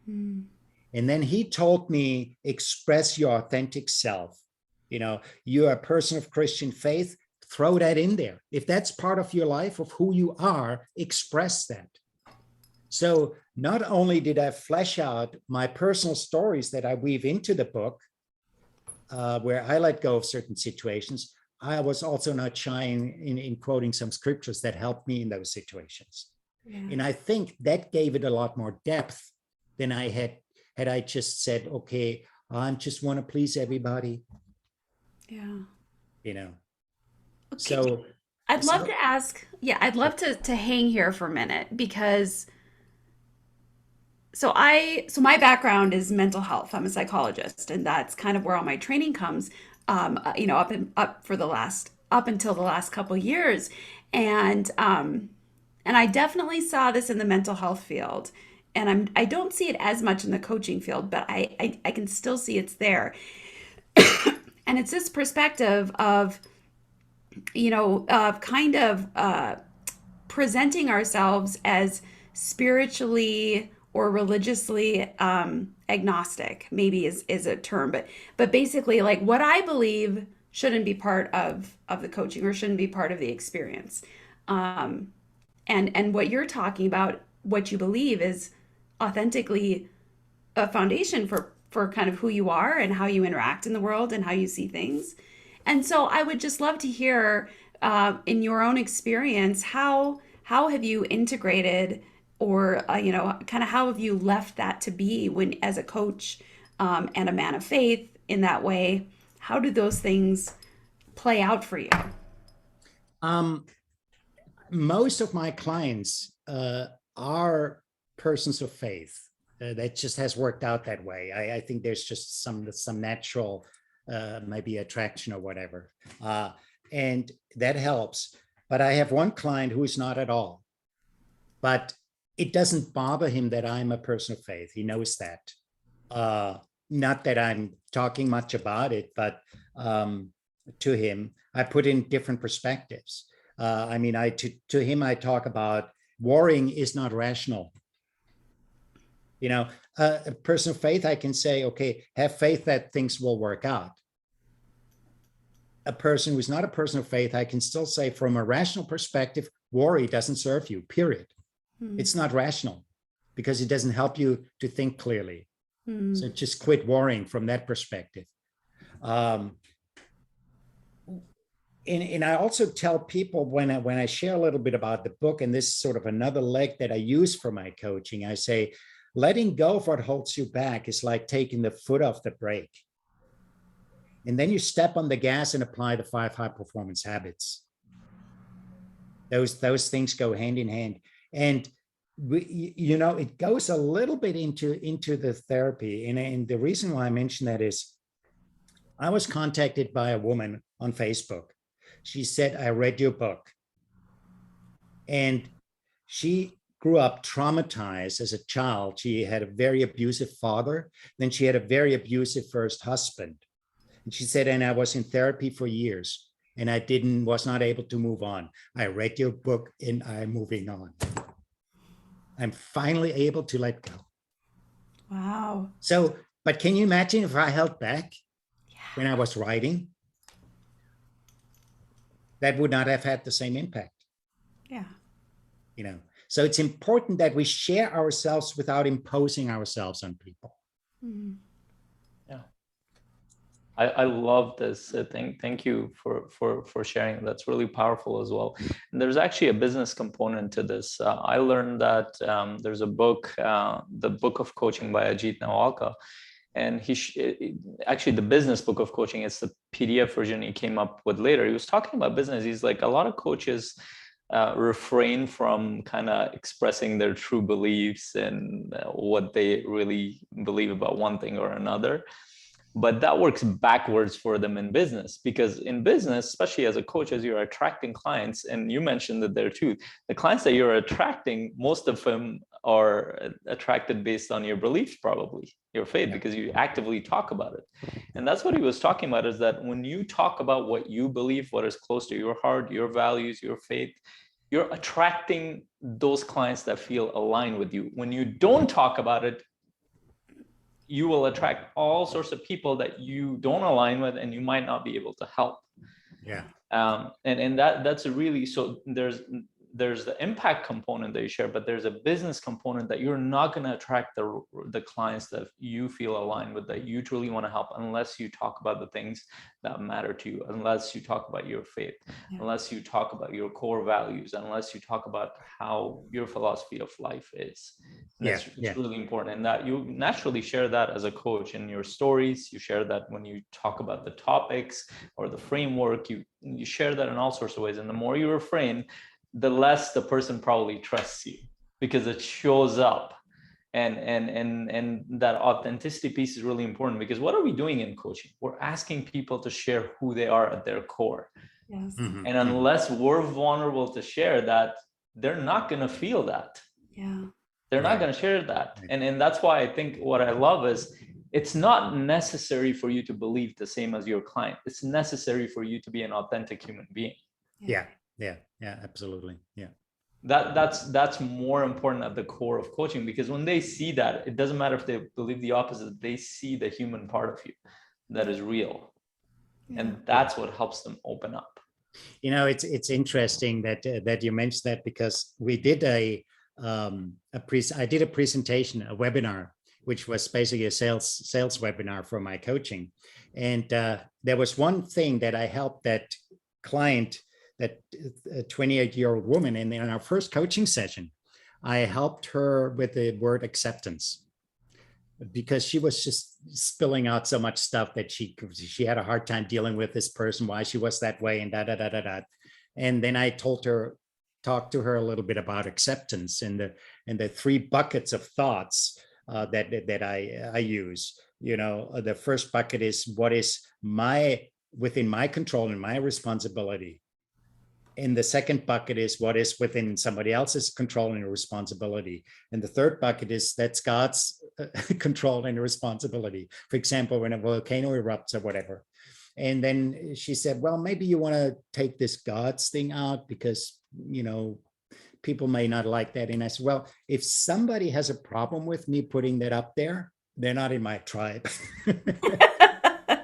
And then he told me, express your authentic self. You're a person of Christian faith, throw that in there. If that's part of your life, of who you are, express that. So not only did I flesh out my personal stories that I weave into the book, where I let go of certain situations, I was also not shying in quoting some scriptures that helped me in those situations. Yeah. And I think that gave it a lot more depth than I had I just said, okay, I just want to please everybody. Yeah. Okay. So I'd love to ask, I'd love to hang here for a minute, because so my background is mental health. I'm a psychologist, and that's kind of where all my training comes. Up until the last couple of years, and I definitely saw this in the mental health field, and I don't see it as much in the coaching field, but I can still see it's there. And it's this perspective of presenting ourselves as spiritually or religiously agnostic, maybe is a term, but basically, like, what I believe shouldn't be part of the coaching, or shouldn't be part of the experience. And what you're talking about, what you believe, is authentically a foundation for kind of who you are and how you interact in the world and how you see things. And so I would just love to hear, in your own experience, how have you integrated, or kind of how have you left that to be when, as a coach and a man of faith in that way? How do those things play out for you? Most of my clients are persons of faith. That just has worked out that way. I think there's just some natural maybe attraction or whatever. And that helps. But I have one client who is not at all. But it doesn't bother him that I'm a person of faith. He knows that. Not that I'm talking much about it, but to him, I put in different perspectives. I mean, to him, I talk about worrying is not rational. You know, a person of faith, I can say, okay, have faith that things will work out. A person who's not a person of faith, I can still say from a rational perspective, worry doesn't serve you, period. It's not rational because it doesn't help you to think clearly. So just quit worrying from that perspective. And I also tell people when I share a little bit about the book, and this is sort of another leg that I use for my coaching, I say, letting go of what holds you back is like taking the foot off the brake. And then you step on the gas and apply the 5 high performance habits. Those things go hand in hand. And it goes a little bit into the therapy. And the reason why I mention that is I was contacted by a woman on Facebook. She said, I read your book. And she grew up traumatized as a child. She had a very abusive father. Then she had a very abusive first husband. And she said, and I was in therapy for years and I was not able to move on. I read your book and I'm moving on. I'm finally able to let go. Wow. So, but can you imagine if I held back when I was writing? That would not have had the same impact. Yeah. So it's important that we share ourselves without imposing ourselves on people. Mm-hmm. Yeah. I love this thing. Thank you for sharing. That's really powerful as well. And there's actually a business component to this. I learned that there's a book, the Book of Coaching by Ajit Nawalka, and actually the business book of coaching, it's the PDF version he came up with later. He was talking about business. He's like, a lot of coaches refrain from kind of expressing their true beliefs and what they really believe about one thing or another. But that works backwards for them in business, because in business, especially as a coach, as you're attracting clients, and you mentioned that there too, the clients that you're attracting, most of them are attracted based on your beliefs, probably your faith, because you actively talk about it. And that's what he was talking about, is that when you talk about what you believe, what is close to your heart, your values, your faith, you're attracting those clients that feel aligned with you. When you don't talk about it, you will attract all sorts of people that you don't align with and you might not be able to help. Yeah. And that's really, so there's the impact component that you share, but there's a business component that you're not going to attract the clients that you feel aligned with, that you truly want to help, unless you talk about the things that matter to you, unless you talk about your faith, unless you talk about your core values, unless you talk about how your philosophy of life is. And it's really important. And that you naturally share that as a coach in your stories. You share that when you talk about the topics or the framework, you share that in all sorts of ways. And the more you refrain, the less the person probably trusts you, because it shows up. And that authenticity piece is really important, because what are we doing in coaching? We're asking people to share who they are at their core. Yes. And unless we're vulnerable to share that, they're not going to feel that. Yeah. They're not going to share that. And that's why I think what I love is, it's not necessary for you to believe the same as your client. It's necessary for you to be an authentic human being. Yeah, absolutely. Yeah. That's more important at the core of coaching, because when they see that, it doesn't matter if they believe the opposite, they see the human part of you that is real. And that's what helps them open up. It's interesting that you mentioned that, because we did I did a presentation, a webinar, which was basically a sales webinar for my coaching. And there was one thing that I helped that client, that 28-year-old woman, in our first coaching session, I helped her with the word acceptance. because she was just spilling out so much stuff that she had a hard time dealing with this person, why she was that way, and da da da da da. And then I talked to her a little bit about acceptance and the three buckets of thoughts that I use. The first bucket is what is within my control and my responsibility. And the second bucket is what is within somebody else's control and responsibility. And the third bucket is that's God's control and responsibility. For example, when a volcano erupts or whatever. And then she said, well, maybe you want to take this God's thing out because, people may not like that. And I said, well, if somebody has a problem with me putting that up there, they're not in my tribe.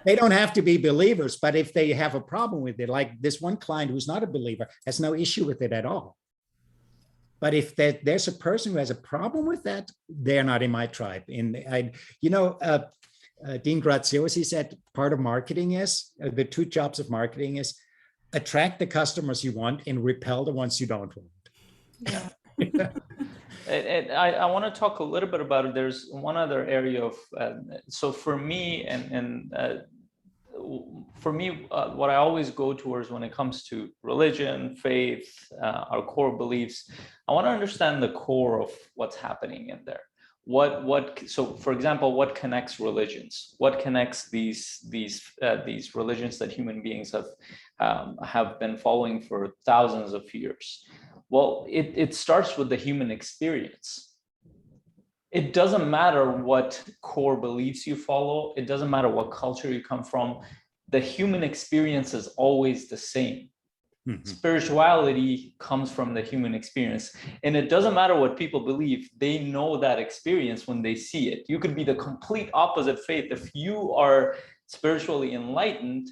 They don't have to be believers, but if they have a problem with it, like this one client who's not a believer has no issue with it at all. But if there's a person who has a problem with that, they're not in my tribe. And Dean Graziosi said part of marketing is, the two jobs of marketing is attract the customers you want and repel the ones you don't want. Yeah. And I want to talk a little bit about it. There's one other area of, so for me, what I always go towards when it comes to religion, faith, our core beliefs, I want to understand the core of what's happening in there. So for example, what connects religions? What connects these religions that human beings have been following for thousands of years? Well, it starts with the human experience. It doesn't matter what core beliefs you follow. It doesn't matter what culture you come from. The human experience is always the same. Mm-hmm. Spirituality comes from the human experience. And it doesn't matter what people believe. They know that experience when they see it. You could be the complete opposite faith. If you are spiritually enlightened,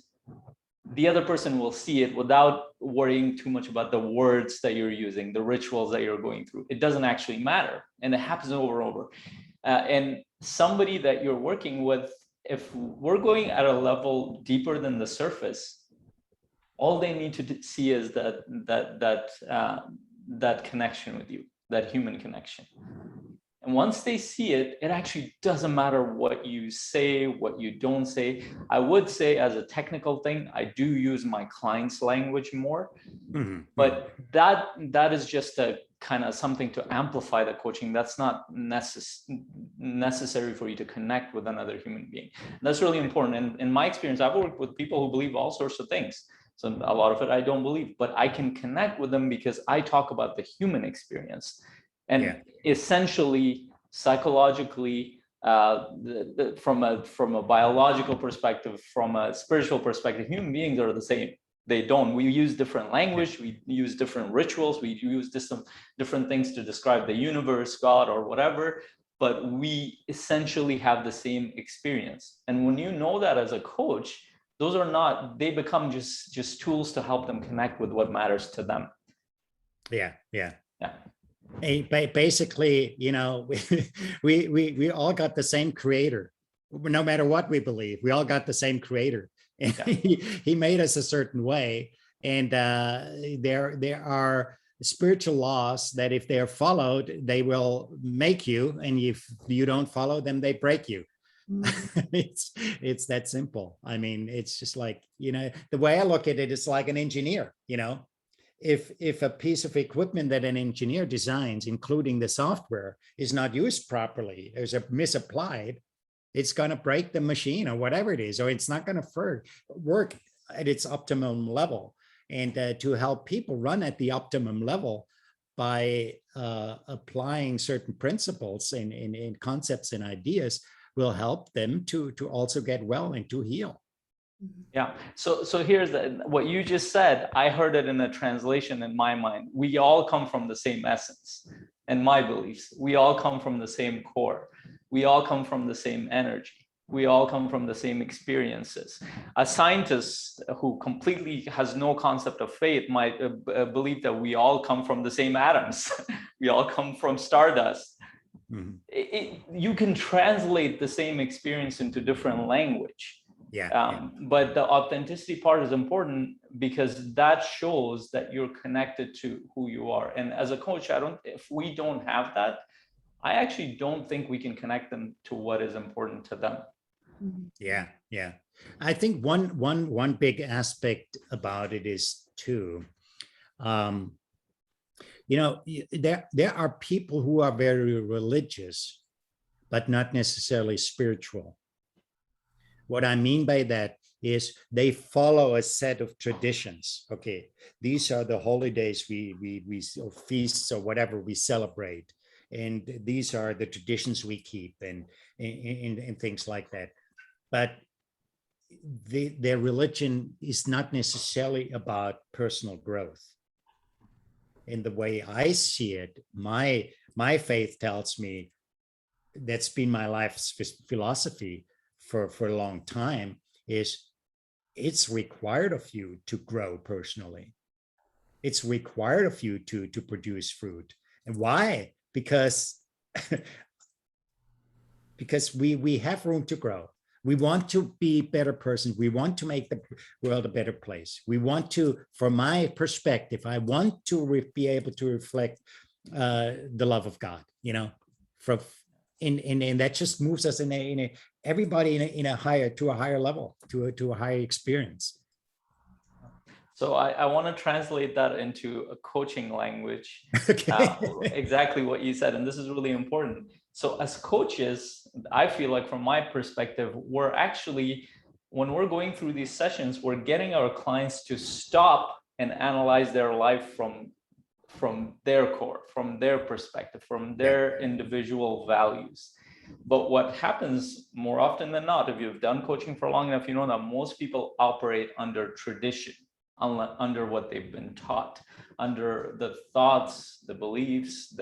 the other person will see it without worrying too much about the words that you're using, the rituals that you're going through. It doesn't actually matter. And it happens over and over. And somebody that you're working with, if we're going at a level deeper than the surface, all they need to see is that connection with you, that human connection. And once they see it, it actually doesn't matter what you say, what you don't say. I would say as a technical thing, I do use my client's language more, mm-hmm. But that is just a kind of something to amplify the coaching. That's not necessary for you to connect with another human being. And that's really important. And in my experience, I've worked with people who believe all sorts of things. So a lot of it I don't believe, but I can connect with them because I talk about the human experience. And essentially, psychologically, from a biological perspective, from a spiritual perspective, human beings are the same. We use different language, we use different rituals, we use different things to describe the universe, God, or whatever, but we essentially have the same experience. And when you know that as a coach, they become just tools to help them connect with what matters to them. Yeah. Basically, we all got the same creator. No matter what we believe, we all got the same creator. And he made us a certain way. And there are spiritual laws that if they are followed, they will make you. And if you don't follow them, they break you. It's that simple. I mean, it's just like, the way I look at it is like an engineer, if a piece of equipment that an engineer designs, including the software, is not used properly, is misapplied, it's going to break the machine or whatever it is, or it's not going to work at its optimum level. And to help people run at the optimum level by applying certain principles and concepts and ideas will help them to also get well and to heal. Yeah. So here's what you just said. I heard it in a translation in my mind. We all come from the same essence, and my beliefs. We all come from the same core. We all come from the same energy. We all come from the same experiences. A scientist who completely has no concept of faith might believe that we all come from the same atoms. We all come from stardust. Mm-hmm. You can translate the same experience into different language. But the authenticity part is important because that shows that you're connected to who you are. And as a coach, if we don't have that, I actually don't think we can connect them to what is important to them. Yeah, yeah. I think one big aspect about it is too, um, there are people who are very religious, but not necessarily spiritual. What I mean by that is they follow a set of traditions. Okay, these are the holidays we or feasts or whatever we celebrate, and these are the traditions we keep, and things like that. But their religion is not necessarily about personal growth. In the way I see it, my faith tells me, that's been my life's philosophy for a long time, is it's required of you to grow personally. It's required of you to produce fruit. And why? Because we have room to grow. We want to be better persons. We want to make the world a better place. We want to, from my perspective, I want to be able to reflect the love of God, from and that just moves us everybody in a higher level, to a higher experience. So I want to translate that into a coaching language. Okay. Exactly what you said, and this is really important. So as coaches, I feel like from my perspective, we're actually, when we're going through these sessions, we're getting our clients to stop and analyze their life from their core, from their perspective, from their individual values. But what happens more often than not, if you've done coaching for long enough, you know that most people operate under tradition, under what they've been taught, under the thoughts, the beliefs,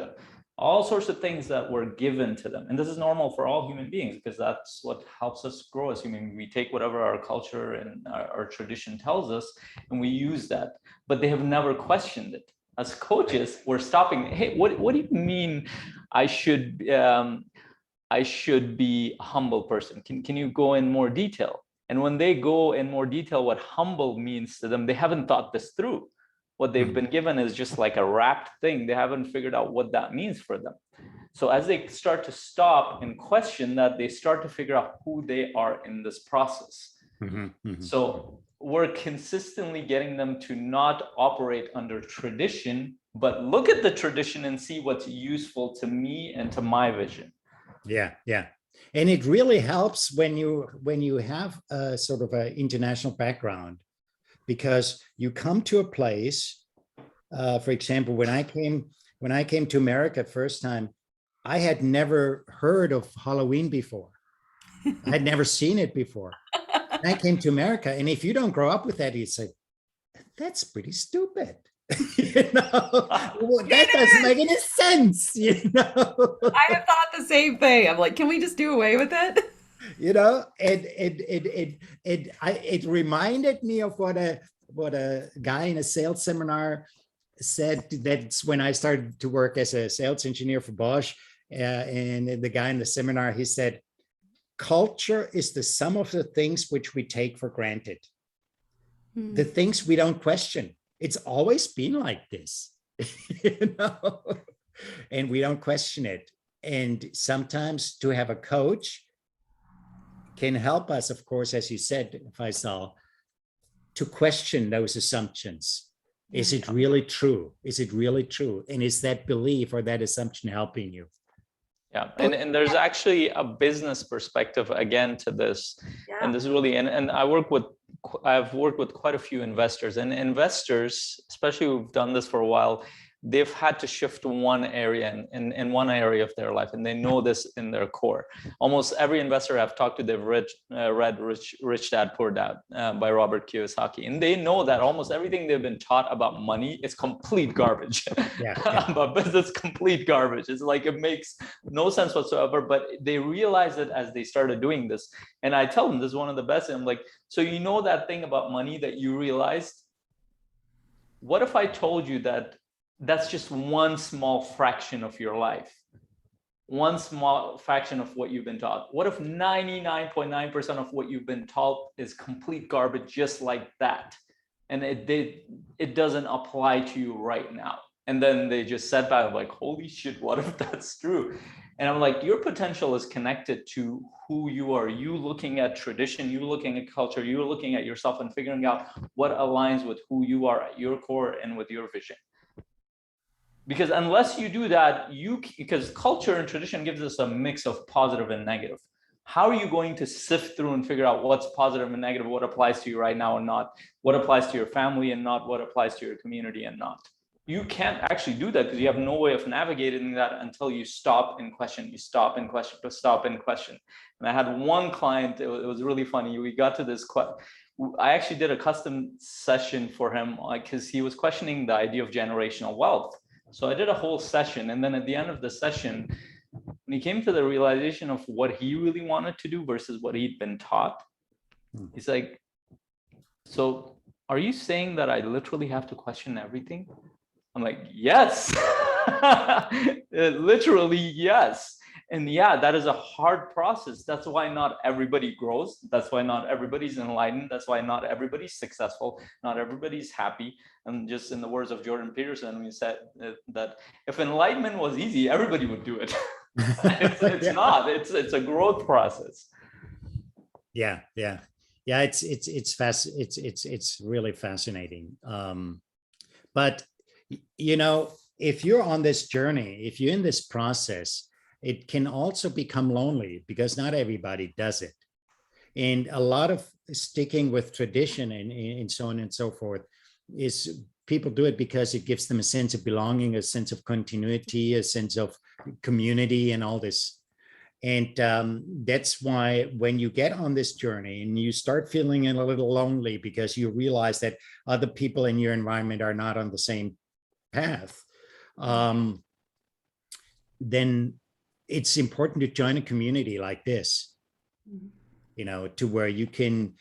all sorts of things that were given to them. And this is normal for all human beings, because that's what helps us grow as human. We take whatever our culture and our tradition tells us, and we use that, but they have never questioned it. As coaches, we're stopping. Hey, what do you mean I should be a humble person? Can you go in more detail? And when they go in more detail what humble means to them, they haven't thought this through. What they've been given is just like a wrapped thing. They haven't figured out what that means for them. So as they start to stop and question that, they start to figure out who they are in this process. So we're consistently getting them to not operate under tradition, but look at the tradition and see what's useful to me and to my vision. Yeah, yeah. And it really helps when you have a sort of an international background, because you come to a place, for example, when I came to America first time, I had never heard of Halloween before. I had never seen it before. And I came to America, and if you don't grow up with that, you say, that's pretty stupid. That doesn't make any sense. I have thought the same thing. I'm like, can we just do away with it? It reminded me of what a guy in a sales seminar said. That's when I started to work as a sales engineer for Bosch, and the guy in the seminar, he said, culture is the sum of the things which we take for granted, the things we don't question. It's always been like this, and we don't question it. And sometimes to have a coach can help us, of course, as you said, Faisal, to question those assumptions. Is it really true? Is it really true? And is that belief or that assumption helping you? Yeah, and there's actually a business perspective again to this, and this is really, and I've worked with quite a few investors, and investors, especially who've done this for a while, they've had to shift one area in one area of their life, and they know this in their core. Almost every investor I've talked to, they've read Rich Dad Poor Dad by Robert Kiyosaki, and they know that almost everything they've been taught about money is complete garbage. About business, complete garbage. It's like it makes no sense whatsoever, but they realize it as they started doing this. And I tell them, this is one of the best, and I'm like, so you know that thing about money that you realized? What if I told you that that's just one small fraction of your life, one small fraction of what you've been taught? What if 99.9% of what you've been taught is complete garbage, just like that, and it doesn't apply to you right now? And then they just sat back like, holy shit, what if that's true? And I'm like, your potential is connected to who you are. You looking at tradition, you looking at culture, you're looking at yourself and figuring out what aligns with who you are at your core and with your vision. Because unless you do that, because culture and tradition gives us a mix of positive and negative. How are you going to sift through and figure out what's positive and negative, what applies to you right now and not, what applies to your family and not, what applies to your community and not? You can't actually do that because you have no way of navigating that until you stop and question, stop and question. And I had one client, it was really funny. We got to this, I actually did a custom session for him because he was questioning the idea of generational wealth. So I did a whole session. And then at the end of the session, when he came to the realization of what he really wanted to do versus what he'd been taught, he's like, so are you saying that I literally have to question everything? I'm like, yes, literally, yes. And yeah, that is a hard process. That's why not everybody grows. That's why not everybody's enlightened. That's why not everybody's successful. Not everybody's happy. And just in the words of Jordan Peterson, we said that if enlightenment was easy, everybody would do it. It's not. It's a growth process. Yeah. It's really fascinating. But you know, if you're on this journey, if you're in this process, it can also become lonely because not everybody does it. And a lot of sticking with tradition and so on and so forth is people do it because it gives them a sense of belonging, a sense of continuity, a sense of community and all this. And that's why when you get on this journey and you start feeling a little lonely because you realize that other people in your environment are not on the same path, then it's important to join a community like this, you know, to where you can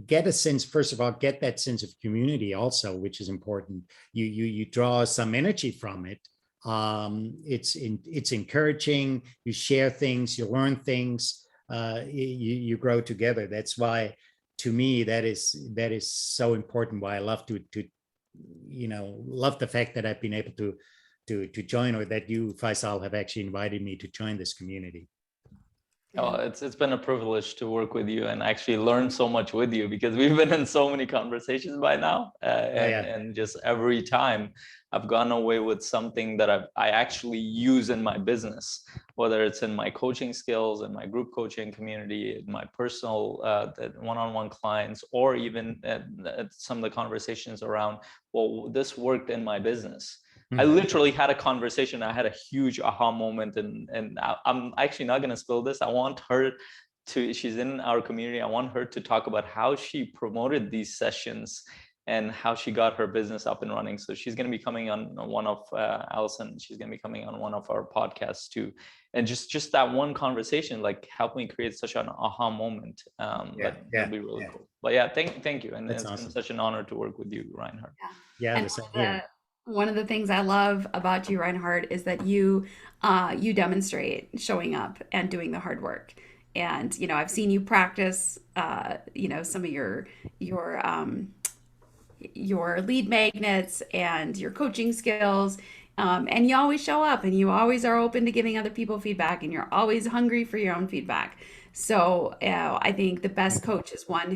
get a sense, first of all, get that sense of community also, which is important. You draw some energy from it. It's encouraging, you share things, you learn things, you grow together. That's why, to me, that is so important. Why I love to love the fact that I've been able to join, or that you, Faisal, have actually invited me to join this community. Oh, it's been a privilege to work with you and actually learn so much with you, because we've been in so many conversations by now, and just every time I've gone away with something that I actually use in my business, whether it's in my coaching skills, in my group coaching community, in my personal one-on-one clients, or even at some of the conversations around, well, this worked in my business. I literally had a conversation. I had a huge aha moment, and I'm actually not going to spill this. I want her to, she's in our community. I want her to talk about how she promoted these sessions and how she got her business up and running. So she's going to be coming on one of Allison. She's going to be coming on one of our podcasts too. And just that one conversation, like, helped me create such an aha moment. That'd be really cool. But yeah, thank you. And it's awesome. Been such an honor to work with you, Reinhard. One of the things I love about you, Reinhard, is that you demonstrate showing up and doing the hard work. And, you know, I've seen you practice, some of your lead magnets and your coaching skills. And you always show up, and you always are open to giving other people feedback, and you're always hungry for your own feedback. So I think the best coach is one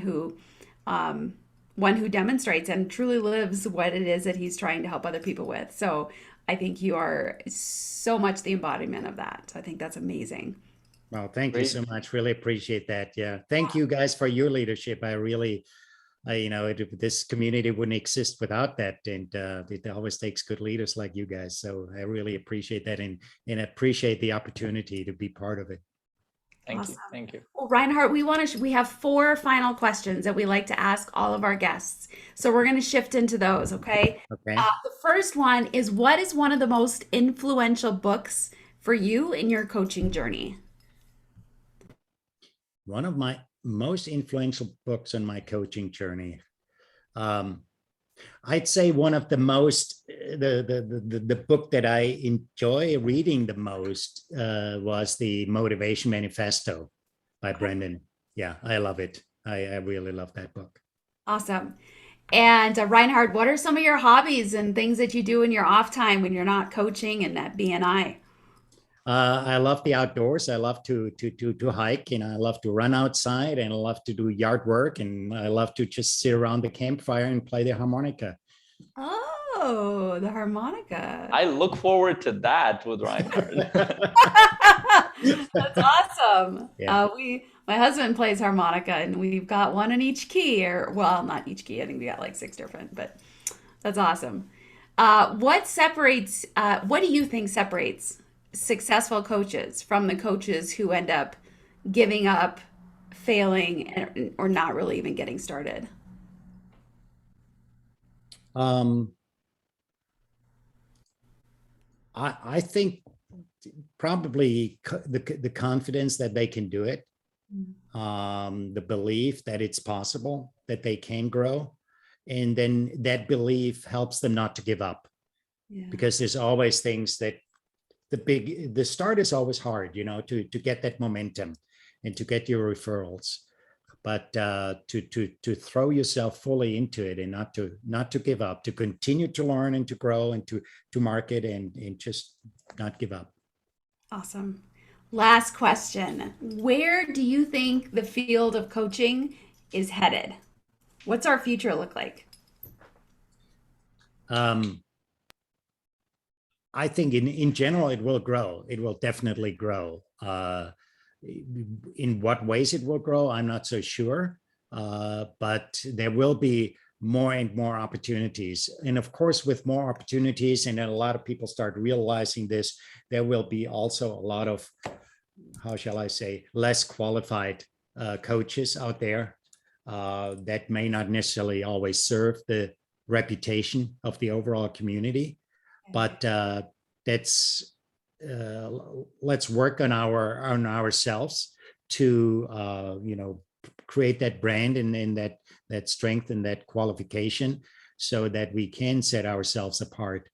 who demonstrates and truly lives what it is that he's trying to help other people with. So I think you are so much the embodiment of that. So I think that's amazing. Well, thank you so much. Really appreciate that. Yeah. Thank you guys for your leadership. This community wouldn't exist without that. And it always takes good leaders like you guys. So I really appreciate that and appreciate the opportunity to be part of it. Thank you. Well, Reinhard, we have 4 final questions that we like to ask all of our guests. So we're going to shift into those, okay? Okay. The first one is, what is one of the most influential books for you in your coaching journey? One of my most influential books on my coaching journey. I'd say one of the most, the book that I enjoy reading the most was the Motivation Manifesto by Brendan. Yeah, I love it. I really love that book. Awesome. And Reinhard, what are some of your hobbies and things that you do in your off time when you're not coaching and at BNI? I love the outdoors. I love to hike, and I love to run outside, and I love to do yard work, and I love to just sit around the campfire and play the harmonica. Oh, the harmonica. I look forward to that with Reinhard. That's awesome. Yeah. My husband plays harmonica, and we've got one in each key, or well, not each key. I think we got like six different, but that's awesome. What do you think separates successful coaches from the coaches who end up giving up, failing, or not really even getting started? Um, I think probably the confidence that they can do it, the belief that it's possible, that they can grow, and then that belief helps them not to give up, Yeah. because there's always things that the start is always hard, to get that momentum and to get your referrals, but to throw yourself fully into it and not to give up, to continue to learn and to grow and to market and just not give up. Awesome. Last question. Where do you think the field of coaching is headed? What's our future look like? um, I think in general it will grow. It will definitely grow. In what ways it will grow, I'm not so sure. But there will be more and more opportunities. And of course, with more opportunities, and then a lot of people start realizing this, there will be also a lot of, how shall I say, less qualified coaches out there that may not necessarily always serve the reputation of the overall community. But that's let's work on ourselves to create that brand and that strength and that qualification, so that we can set ourselves apart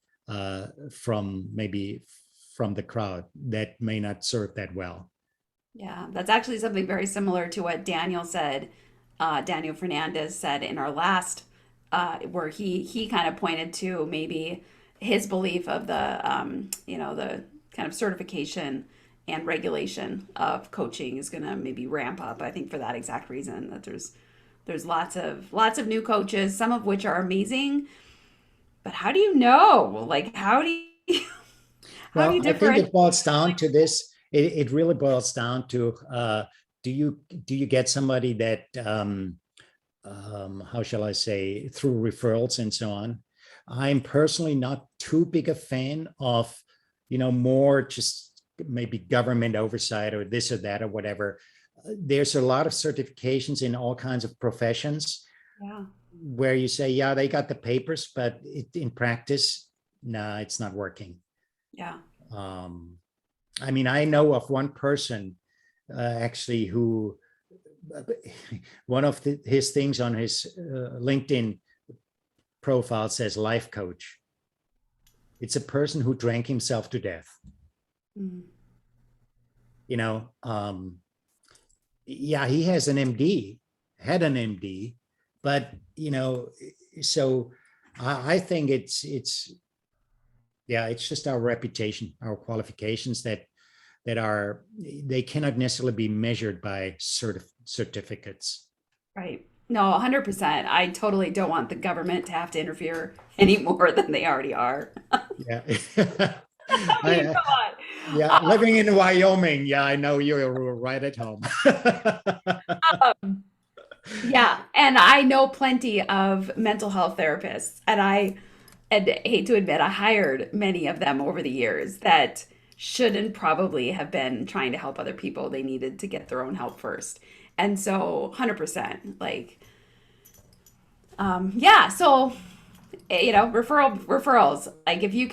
from the crowd that may not serve that well. Yeah, that's actually something very similar to what Daniel said. Daniel Fernandez said in our last, where he kind of pointed to maybe his belief of the kind of certification and regulation of coaching is going to maybe ramp up. I think for that exact reason that there's lots of new coaches, some of which are amazing, but how do you know? Like, how do Well, you I think differentiate? it boils down to this. It really boils down to do you get somebody that how shall I say, through referrals and so on. I'm personally not too big a fan of, more just maybe government oversight or this or that or whatever. There's a lot of certifications in all kinds of professions Yeah, where you say, yeah, they got the papers, but in practice, no, it's not working. yeah. Um, I mean, I know of one person actually who one of his things on his LinkedIn profile says life coach. It's a person who drank himself to death. Mm. You know, yeah, he has an MD, had an MD, but so I think it's yeah, it's just our reputation, our qualifications that are they cannot necessarily be measured by certificates. Right. No, 100%. I totally don't want the government to have to interfere any more than they already are. Yeah. I mean, I, come yeah, on. living in Wyoming, yeah, I know you're right at home. Yeah, and I know plenty of mental health therapists, and hate to admit, I hired many of them over the years that shouldn't probably have been trying to help other people. They needed to get their own help first. And so, 100%, like, yeah, so referrals, like if you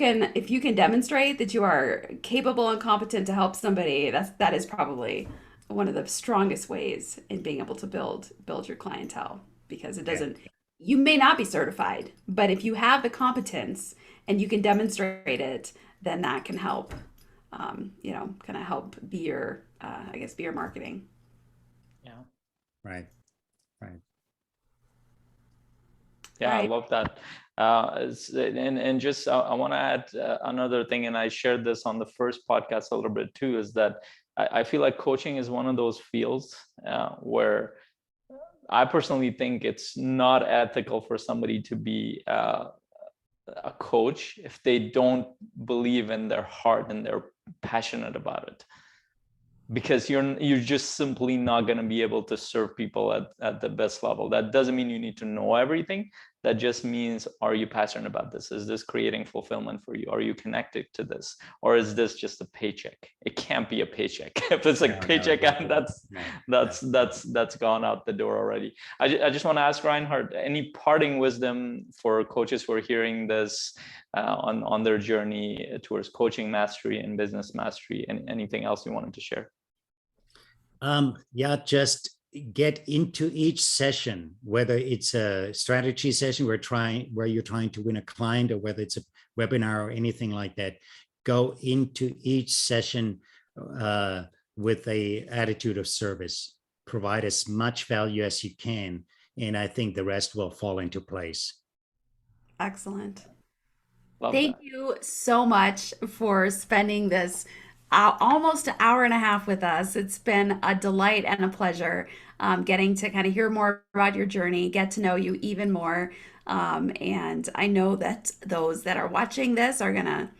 can demonstrate that you are capable and competent to help somebody, that is probably one of the strongest ways in being able to build your clientele, because it Yeah, doesn't you may not be certified, but if you have the competence and you can demonstrate it, then that can help, kind of help be your I guess be your marketing. Yeah. right, right. Yeah, I Right. love that. And just I want to add another thing, and I shared this on the first podcast a little bit too, is that I feel like coaching is one of those fields where I personally think it's not ethical for somebody to be a coach if they don't believe in their heart and they're passionate about it, because you're just simply not going to be able to serve people at the best level. That doesn't mean you need to know everything. That just means, are you passionate about this? Is this creating fulfillment for you? Are you connected to this? Or is this just a paycheck? It can't be a paycheck. If it's like paycheck, and that's gone out the door already. I just want to ask Reinhard, any parting wisdom for coaches who are hearing this on their journey towards coaching mastery and business mastery, and anything else you wanted to share? Yeah, just get into each session, whether it's a strategy session where you're trying to win a client, or whether it's a webinar or anything like that. Go into each session with a attitude of service. Provide as much value as you can, and I think the rest will fall into place. Excellent. Love Thank that. you so much for spending this almost an hour and a half with us. It's been a delight and a pleasure getting to kind of hear more about your journey, get to know you even more. And I know that those that are watching this are gonna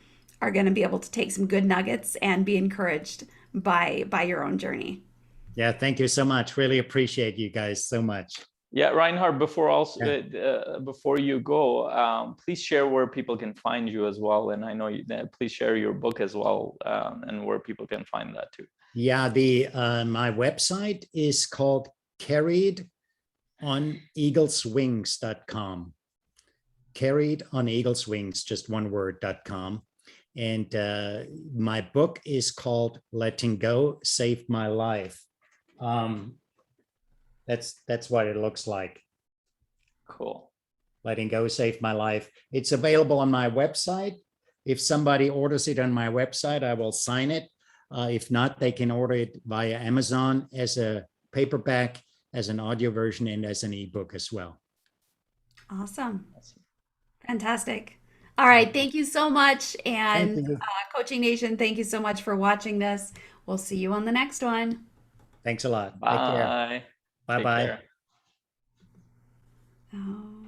be able to take some good nuggets and be encouraged by your own journey. Yeah, thank you so much. Really appreciate you guys so much. Yeah, Reinhard, Yeah. before you go, please share where people can find you as well. And I know please share your book as well, and where people can find that too. Yeah, my website is called carriedoneagleswings.com. Carriedoneagleswings, just one word.com. And my book is called Letting Go Saved My Life. That's what it looks like. Cool. Letting Go Saved My Life. It's available on my website. If somebody orders it on my website, I will sign it. If not, they can order it via Amazon as a paperback, as an audio version, and as an ebook as well. Awesome. Fantastic. All right. Thank you so much. Thank And you. Coaching Nation, thank you so much for watching this. We'll see you on the next one. Thanks a lot. Take care. Bye. Take Bye-bye. care. Oh.